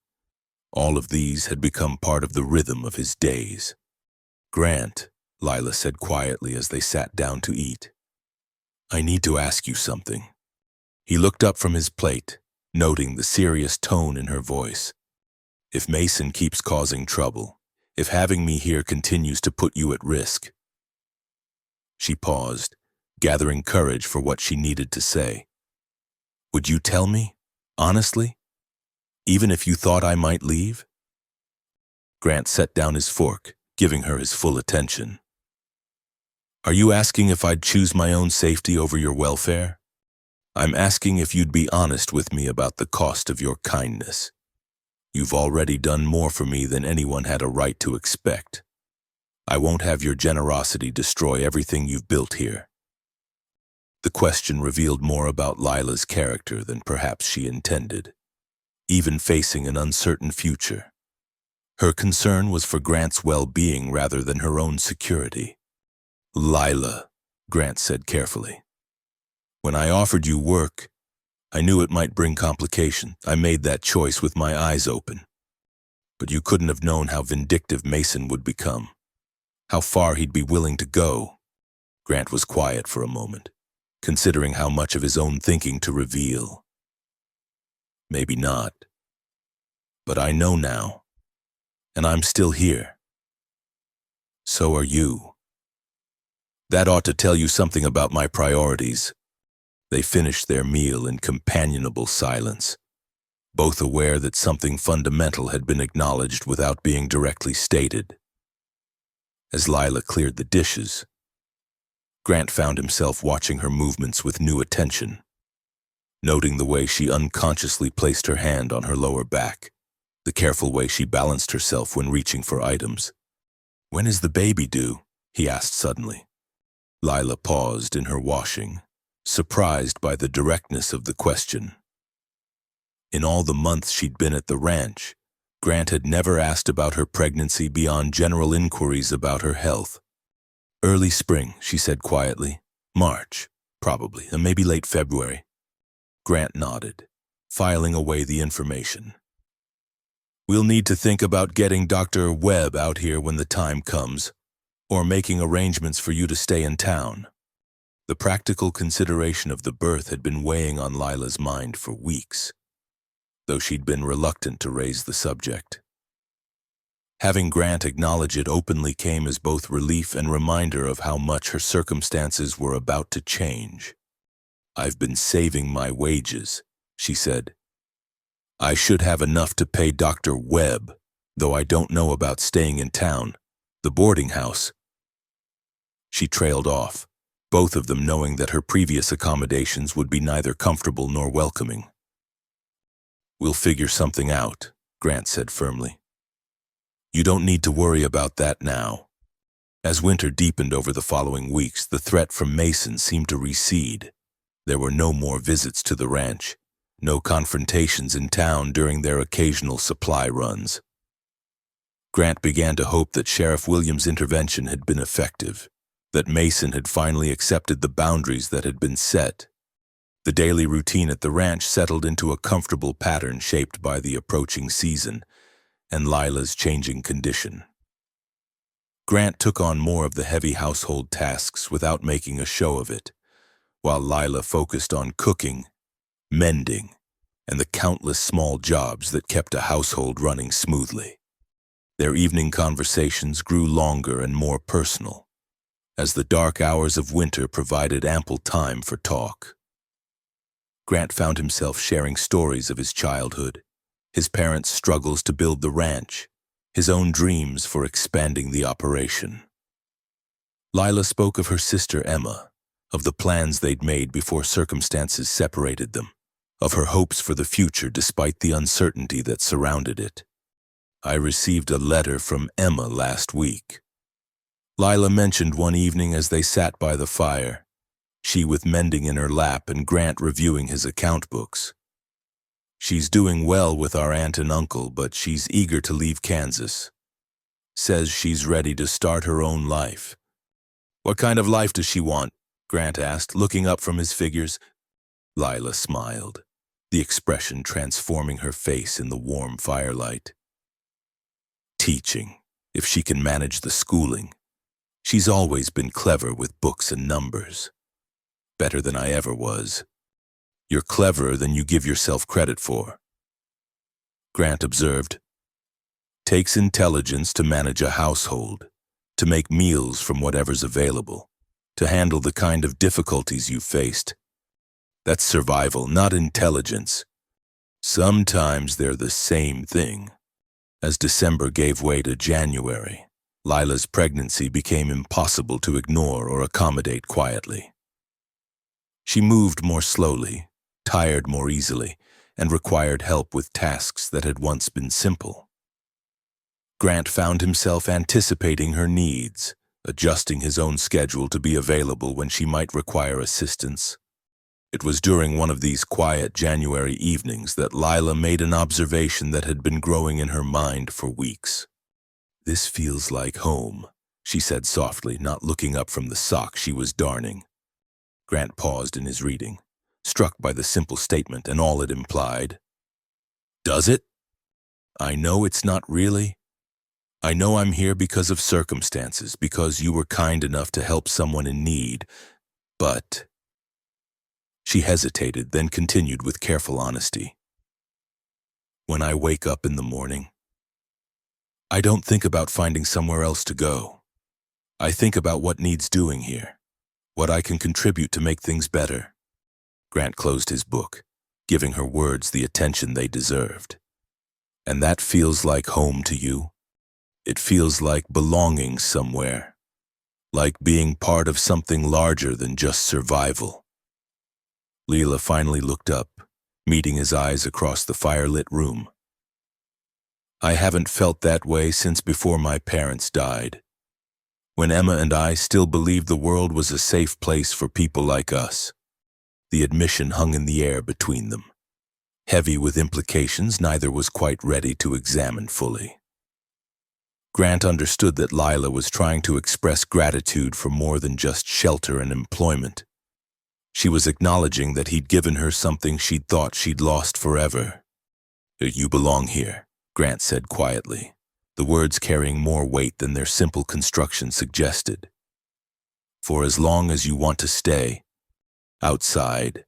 all of these had become part of the rhythm of his days. "Grant," Lila said quietly as they sat down to eat, "I need to ask you something." He looked up from his plate, noting the serious tone in her voice. "If Mason keeps causing trouble, if having me here continues to put you at risk." She paused, gathering courage for what she needed to say. "Would you tell me, honestly, even if you thought I might leave?" Grant set down his fork, giving her his full attention. "Are you asking if I'd choose my own safety over your welfare? I'm asking if you'd be honest with me about the cost of your kindness. You've already done more for me than anyone had a right to expect. I won't have your generosity destroy everything you've built here." The question revealed more about Lila's character than perhaps she intended. Even facing an uncertain future, her concern was for Grant's well-being rather than her own security. "Lila," Grant said carefully, "when I offered you work, I knew it might bring complication. I made that choice with my eyes open. But you couldn't have known how vindictive Mason would become, how far he'd be willing to go. Grant was quiet for a moment, considering how much of his own thinking to reveal. Maybe not. But I know now, and I'm still here. So are you. That ought to tell you something about my priorities. They finished their meal in companionable silence, both aware that something fundamental had been acknowledged without being directly stated. As Lila cleared the dishes, Grant found himself watching her movements with new attention, noting the way she unconsciously placed her hand on her lower back, the careful way she balanced herself when reaching for items. "When is the baby due?" he asked suddenly. Lila paused in her washing, surprised by the directness of the question. In all the months she'd been at the ranch, Grant had never asked about her pregnancy beyond general inquiries about her health. "Early spring," she said quietly. "March, probably, and maybe late February." Grant nodded, filing away the information. "We'll need to think about getting Dr. Webb out here when the time comes, or making arrangements for you to stay in town." The practical consideration of the birth had been weighing on Lila's mind for weeks, though she'd been reluctant to raise the subject. Having Grant acknowledge it openly came as both relief and reminder of how much her circumstances were about to change. "I've been saving my wages," she said. "I should have enough to pay Dr. Webb, though I don't know about staying in town, the boarding house." She trailed off, both of them knowing that her previous accommodations would be neither comfortable nor welcoming. "We'll figure something out," Grant said firmly. "You don't need to worry about that now." As winter deepened over the following weeks, the threat from Mason seemed to recede. There were no more visits to the ranch, no confrontations in town during their occasional supply runs. Grant began to hope that Sheriff Williams' intervention had been effective, that Mason had finally accepted the boundaries that had been set. The daily routine at the ranch settled into a comfortable pattern shaped by the approaching season and Lila's changing condition. Grant took on more of the heavy household tasks without making a show of it, while Lila focused on cooking, mending, and the countless small jobs that kept a household running smoothly. Their evening conversations grew longer and more personal, as the dark hours of winter provided ample time for talk. Grant found himself sharing stories of his childhood, his parents' struggles to build the ranch, his own dreams for expanding the operation. Lila spoke of her sister Emma, of the plans they'd made before circumstances separated them, of her hopes for the future despite the uncertainty that surrounded it. "I received a letter from Emma last week," Lila mentioned one evening as they sat by the fire, she with mending in her lap and Grant reviewing his account books. "She's doing well with our aunt and uncle, but she's eager to leave Kansas. Says she's ready to start her own life." "What kind of life does she want?" Grant asked, looking up from his figures. Lila smiled, the expression transforming her face in the warm firelight. "Teaching, if she can manage the schooling. She's always been clever with books and numbers. Better than I ever was. You're cleverer than you give yourself credit for." Grant observed. "Takes intelligence to manage a household, to make meals from whatever's available, to handle the kind of difficulties you've faced. That's survival, not intelligence. Sometimes they're the same thing." As December gave way to January, Lila's pregnancy became impossible to ignore or accommodate quietly. She moved more slowly, tired more easily, and required help with tasks that had once been simple. Grant found himself anticipating her needs, adjusting his own schedule to be available when she might require assistance. It was during one of these quiet January evenings that Lila made an observation that had been growing in her mind for weeks. "This feels like home," she said softly, not looking up from the sock she was darning. Grant paused in his reading, struck by the simple statement and all it implied. "Does it? I know it's not really." I know I'm here because of circumstances, because you were kind enough to help someone in need, but—" She hesitated, then continued with careful honesty. "When I wake up in the morning, I don't think about finding somewhere else to go. I think about what needs doing here, what I can contribute to make things better." Grant closed his book, giving her words the attention they deserved. "And that feels like home to you? It feels like belonging somewhere, like being part of something larger than just survival." Leela finally looked up, meeting his eyes across the firelit room. "I haven't felt that way since before my parents died, when Emma and I still believed the world was a safe place for people like us." The admission hung in the air between them, heavy with implications neither was quite ready to examine fully. Grant understood that Lila was trying to express gratitude for more than just shelter and employment. She was acknowledging that he'd given her something she'd thought she'd lost forever. "You belong here," Grant said quietly, the words carrying more weight than their simple construction suggested. "For as long as you want to stay. Outside."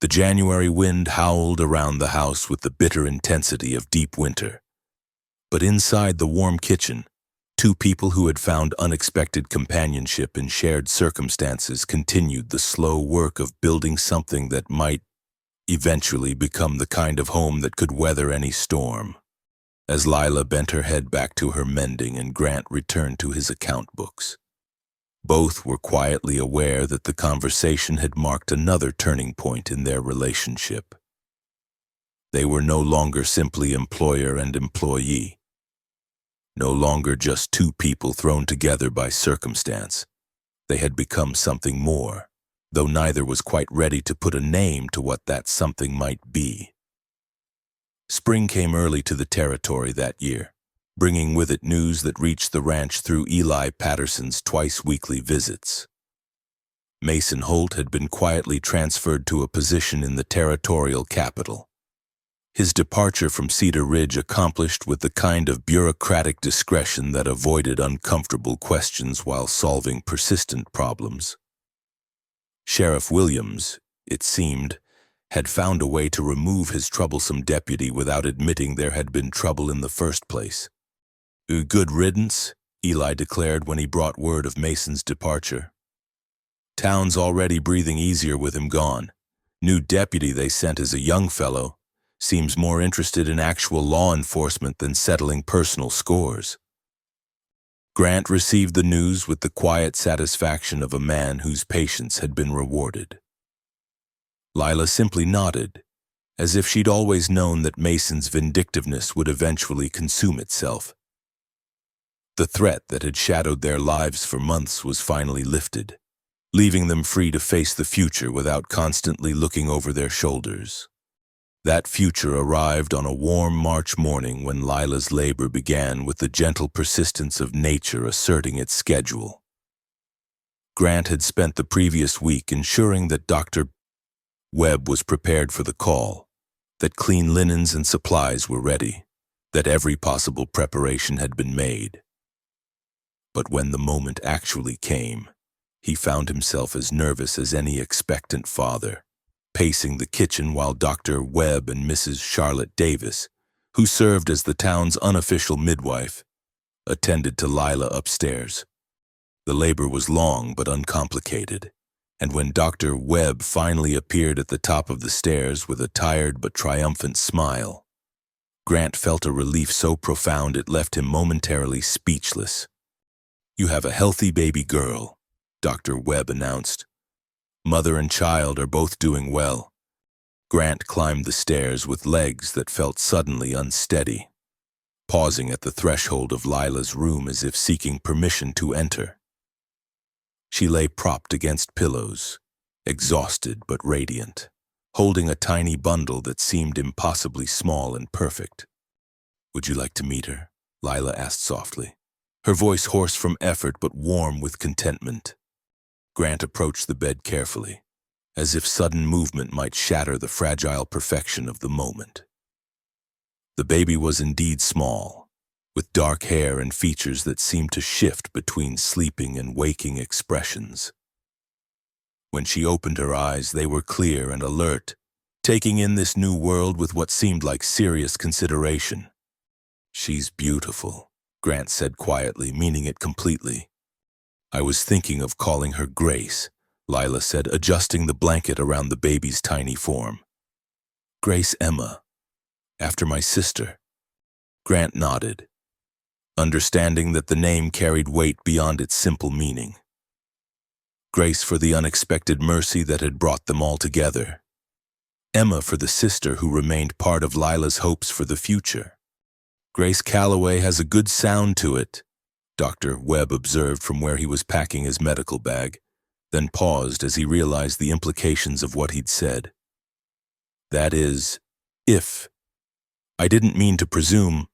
The January wind howled around the house with the bitter intensity of deep winter. But inside the warm kitchen, two people who had found unexpected companionship in shared circumstances continued the slow work of building something that might eventually become the kind of home that could weather any storm. As Lila bent her head back to her mending and Grant returned to his account books, both were quietly aware that the conversation had marked another turning point in their relationship. They were no longer simply employer and employee. No longer just two people thrown together by circumstance. They had become something more, though neither was quite ready to put a name to what that something might be. Spring came early to the territory that year, bringing with it news that reached the ranch through Eli Patterson's twice-weekly visits. Mason Holt had been quietly transferred to a position in the territorial capital. His departure from Cedar Ridge accomplished with the kind of bureaucratic discretion that avoided uncomfortable questions while solving persistent problems. Sheriff Williams, it seemed, had found a way to remove his troublesome deputy without admitting there had been trouble in the first place. "Good riddance," Eli declared when he brought word of Mason's departure. "Town's already breathing easier with him gone. New deputy they sent is a young fellow. Seems more interested in actual law enforcement than settling personal scores." Grant received the news with the quiet satisfaction of a man whose patience had been rewarded. Lila simply nodded, as if she'd always known that Mason's vindictiveness would eventually consume itself. The threat that had shadowed their lives for months was finally lifted, leaving them free to face the future without constantly looking over their shoulders. That future arrived on a warm March morning when Lila's labor began with the gentle persistence of nature asserting its schedule. Grant had spent the previous week ensuring that Dr. Webb was prepared for the call, that clean linens and supplies were ready, that every possible preparation had been made. But when the moment actually came, he found himself as nervous as any expectant father, pacing the kitchen while Dr. Webb and Mrs. Charlotte Davis, who served as the town's unofficial midwife, attended to Lila upstairs. The labor was long but uncomplicated, and when Dr. Webb finally appeared at the top of the stairs with a tired but triumphant smile, Grant felt a relief so profound it left him momentarily speechless. "You have a healthy baby girl," Dr. Webb announced. "Mother and child are both doing well." Grant climbed the stairs with legs that felt suddenly unsteady, pausing at the threshold of Lila's room as if seeking permission to enter. She lay propped against pillows, exhausted but radiant, holding a tiny bundle that seemed impossibly small and perfect. "Would you like to meet her?" Lila asked softly, her voice hoarse from effort but warm with contentment. Grant approached the bed carefully, as if sudden movement might shatter the fragile perfection of the moment. The baby was indeed small, with dark hair and features that seemed to shift between sleeping and waking expressions. When she opened her eyes, they were clear and alert, taking in this new world with what seemed like serious consideration. "She's beautiful," Grant said quietly, meaning it completely. "I was thinking of calling her Grace," Lila said, adjusting the blanket around the baby's tiny form. "Grace Emma, after my sister." Grant nodded, understanding that the name carried weight beyond its simple meaning. Grace for the unexpected mercy that had brought them all together. Emma for the sister who remained part of Lila's hopes for the future. "Grace Calloway has a good sound to it," Dr. Webb observed from where he was packing his medical bag, then paused as he realized the implications of what he'd said. "That is, if. I didn't mean to presume."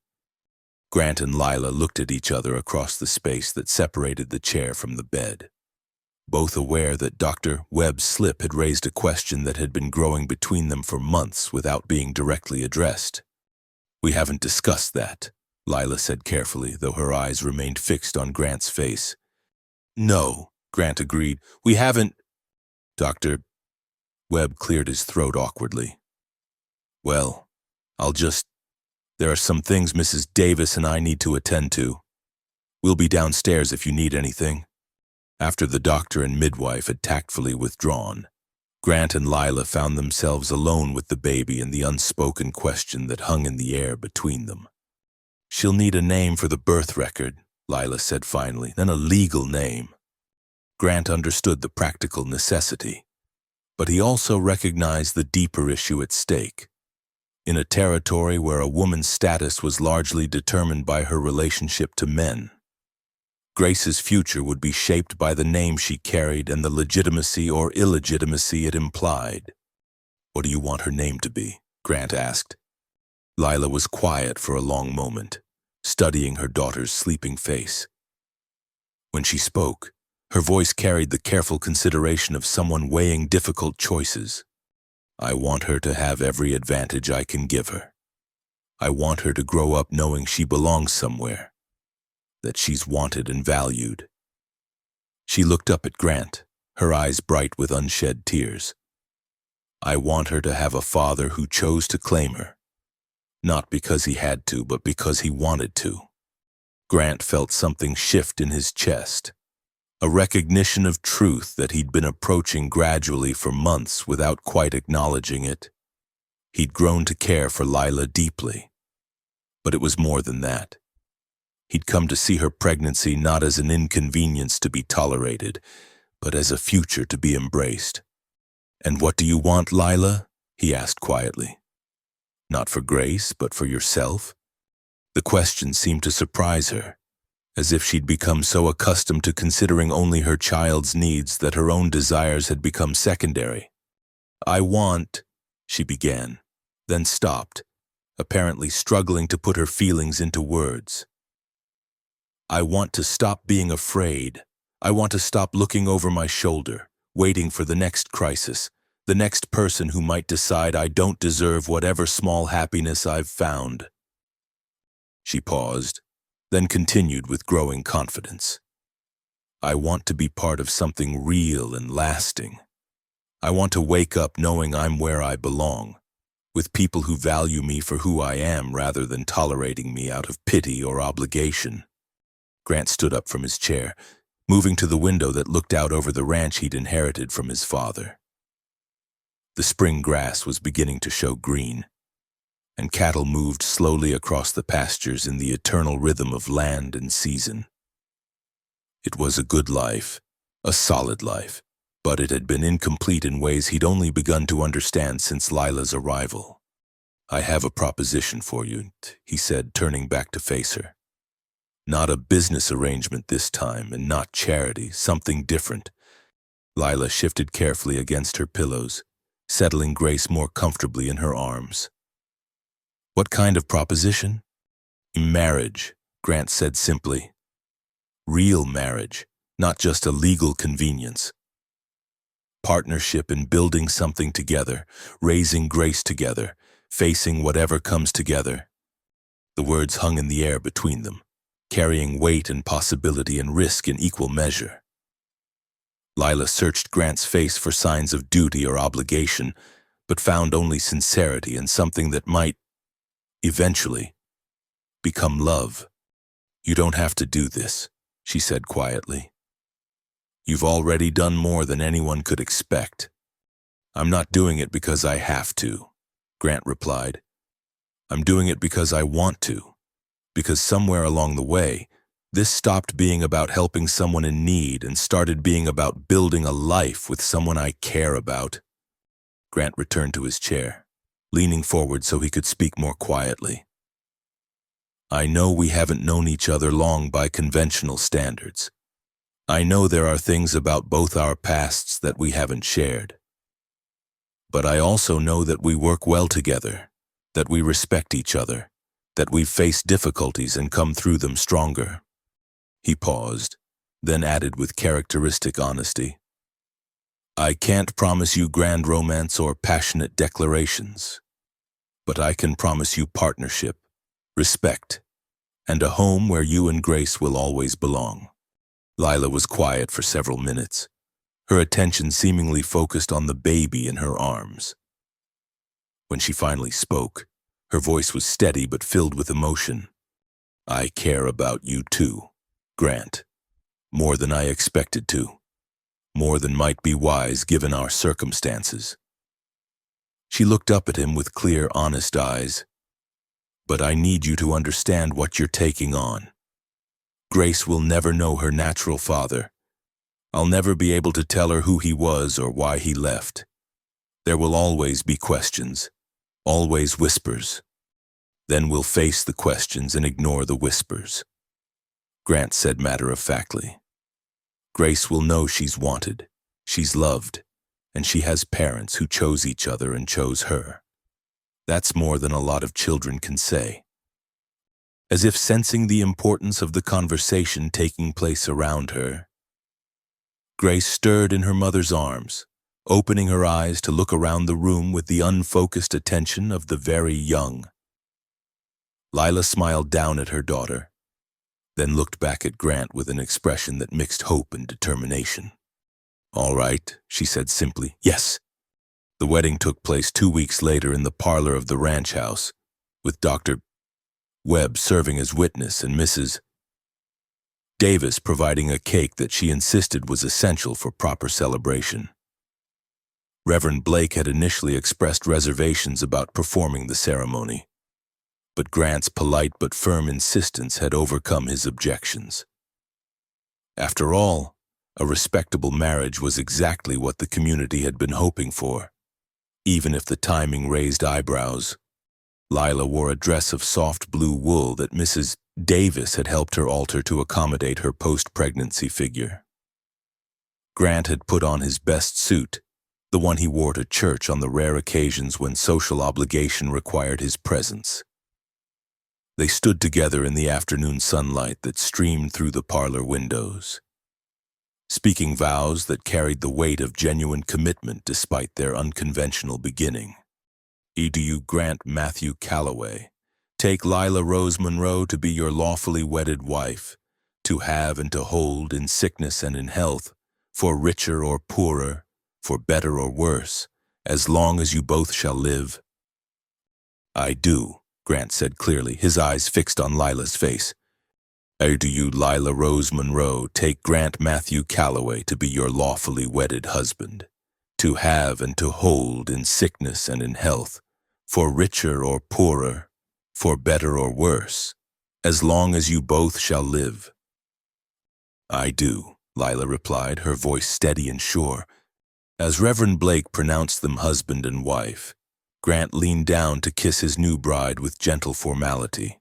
Grant and Lila looked at each other across the space that separated the chair from the bed, both aware that Dr. Webb's slip had raised a question that had been growing between them for months without being directly addressed. "We haven't discussed that," Lila said carefully, though her eyes remained fixed on Grant's face. "No," Grant agreed. "We haven't." Dr. Webb cleared his throat awkwardly. "Well, there are some things Mrs. Davis and I need to attend to. We'll be downstairs if you need anything." After the doctor and midwife had tactfully withdrawn, Grant and Lila found themselves alone with the baby and the unspoken question that hung in the air between them. "She'll need a name for the birth record," Lila said finally, "then a legal name." Grant understood the practical necessity, but he also recognized the deeper issue at stake. In a territory where a woman's status was largely determined by her relationship to men, Grace's future would be shaped by the name she carried and the legitimacy or illegitimacy it implied. "What do you want her name to be?" Grant asked. Lila was quiet for a long moment, studying her daughter's sleeping face. When she spoke, her voice carried the careful consideration of someone weighing difficult choices. "I want her to have every advantage I can give her. I want her to grow up knowing she belongs somewhere, that she's wanted and valued." She looked up at Grant, her eyes bright with unshed tears. "I want her to have a father who chose to claim her, not because he had to, but because he wanted to." Grant felt something shift in his chest, a recognition of truth that he'd been approaching gradually for months without quite acknowledging it. He'd grown to care for Lila deeply, but it was more than that. He'd come to see her pregnancy not as an inconvenience to be tolerated, but as a future to be embraced. "And what do you want, Lila?" he asked quietly. "Not for Grace, but for yourself?" The question seemed to surprise her, as if she'd become so accustomed to considering only her child's needs that her own desires had become secondary. "I want," she began, then stopped, apparently struggling to put her feelings into words. "I want to stop being afraid. I want to stop looking over my shoulder, waiting for the next crisis, the next person who might decide I don't deserve whatever small happiness I've found." She paused, then continued with growing confidence. "I want to be part of something real and lasting. I want to wake up knowing I'm where I belong, with people who value me for who I am rather than tolerating me out of pity or obligation." Grant stood up from his chair, moving to the window that looked out over the ranch he'd inherited from his father. The spring grass was beginning to show green, and cattle moved slowly across the pastures in the eternal rhythm of land and season. It was a good life, a solid life, but it had been incomplete in ways he'd only begun to understand since Lila's arrival. "I have a proposition for you," he said, turning back to face her. "Not a business arrangement this time, and not charity, something different." Lila shifted carefully against her pillows, settling Grace more comfortably in her arms. "What kind of proposition?" "Marriage," Grant said simply. "Real marriage, not just a legal convenience. Partnership in building something together, raising Grace together, facing whatever comes together." The words hung in the air between them, carrying weight and possibility and risk in equal measure. Lila searched Grant's face for signs of duty or obligation, but found only sincerity and something that might, eventually, become love. "You don't have to do this," she said quietly. "You've already done more than anyone could expect." "I'm not doing it because I have to," Grant replied. "I'm doing it because I want to. Because somewhere along the way, this stopped being about helping someone in need and started being about building a life with someone I care about." Grant returned to his chair, leaning forward so he could speak more quietly. "I know we haven't known each other long by conventional standards. I know there are things about both our pasts that we haven't shared. But I also know that we work well together, that we respect each other, that we've faced difficulties and come through them stronger." He paused, then added with characteristic honesty, "I can't promise you grand romance or passionate declarations, but I can promise you partnership, respect, and a home where you and Grace will always belong." Lila was quiet for several minutes, her attention seemingly focused on the baby in her arms. When she finally spoke, her voice was steady but filled with emotion. "I care about you too, Grant. More than I expected to. More than might be wise given our circumstances." She looked up at him with clear, honest eyes. "But I need you to understand what you're taking on. Grace will never know her natural father. I'll never be able to tell her who he was or why he left. There will always be questions, always whispers. Then we'll face the questions and ignore the whispers." Grant said matter-of-factly, "Grace will know she's wanted, she's loved, and she has parents who chose each other and chose her. That's more than a lot of children can say." As if sensing the importance of the conversation taking place around her, Grace stirred in her mother's arms, opening her eyes to look around the room with the unfocused attention of the very young. Lila smiled down at her daughter, then looked back at Grant with an expression that mixed hope and determination. "All right," she said simply. "Yes." The wedding took place 2 weeks later in the parlor of the ranch house, with Dr. Webb serving as witness and Mrs. Davis providing a cake that she insisted was essential for proper celebration. Reverend Blake had initially expressed reservations about performing the ceremony, but Grant's polite but firm insistence had overcome his objections. After all, a respectable marriage was exactly what the community had been hoping for, even if the timing raised eyebrows. Lila wore a dress of soft blue wool that Mrs. Davis had helped her alter to accommodate her post-pregnancy figure. Grant had put on his best suit, the one he wore to church on the rare occasions when social obligation required his presence. They stood together in the afternoon sunlight that streamed through the parlor windows, speaking vows that carried the weight of genuine commitment despite their unconventional beginning. "Do you, Grant Matthew Calloway, take Lila Rose Monroe to be your lawfully wedded wife, to have and to hold in sickness and in health, for richer or poorer, for better or worse, as long as you both shall live?" "I do," Grant said clearly, his eyes fixed on Lila's face. "Do you, Lila Rose Monroe, take Grant Matthew Calloway to be your lawfully wedded husband, to have and to hold in sickness and in health, for richer or poorer, for better or worse, as long as you both shall live?" "I do," Lila replied, her voice steady and sure. As Reverend Blake pronounced them husband and wife, Grant leaned down to kiss his new bride with gentle formality,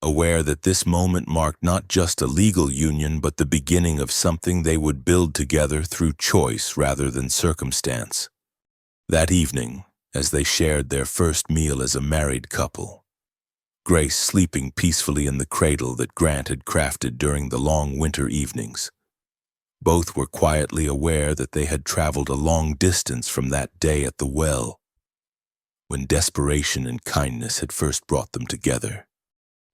aware that this moment marked not just a legal union but the beginning of something they would build together through choice rather than circumstance. That evening, as they shared their first meal as a married couple, Grace sleeping peacefully in the cradle that Grant had crafted during the long winter evenings, both were quietly aware that they had traveled a long distance from that day at the well, when desperation and kindness had first brought them together.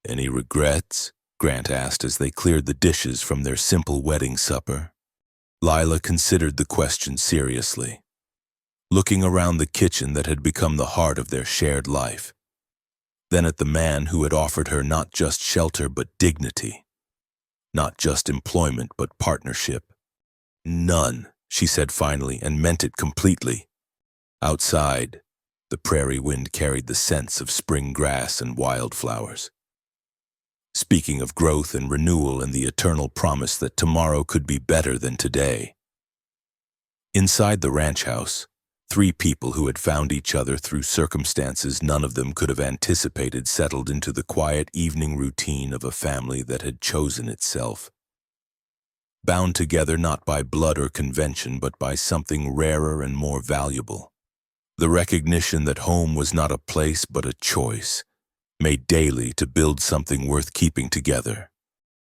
Any regrets? Grant asked as they cleared the dishes from their simple wedding supper. Lila considered the question seriously, looking around the kitchen that had become the heart of their shared life, then at the man who had offered her not just shelter but dignity, not just employment but partnership. None, she said finally, and meant it completely. Outside, the prairie wind carried the scents of spring grass and wildflowers, speaking of growth and renewal and the eternal promise that tomorrow could be better than today. Inside the ranch house, three people who had found each other through circumstances none of them could have anticipated settled into the quiet evening routine of a family that had chosen itself. Bound together not by blood or convention but by something rarer and more valuable. The recognition that home was not a place but a choice, made daily to build something worth keeping together.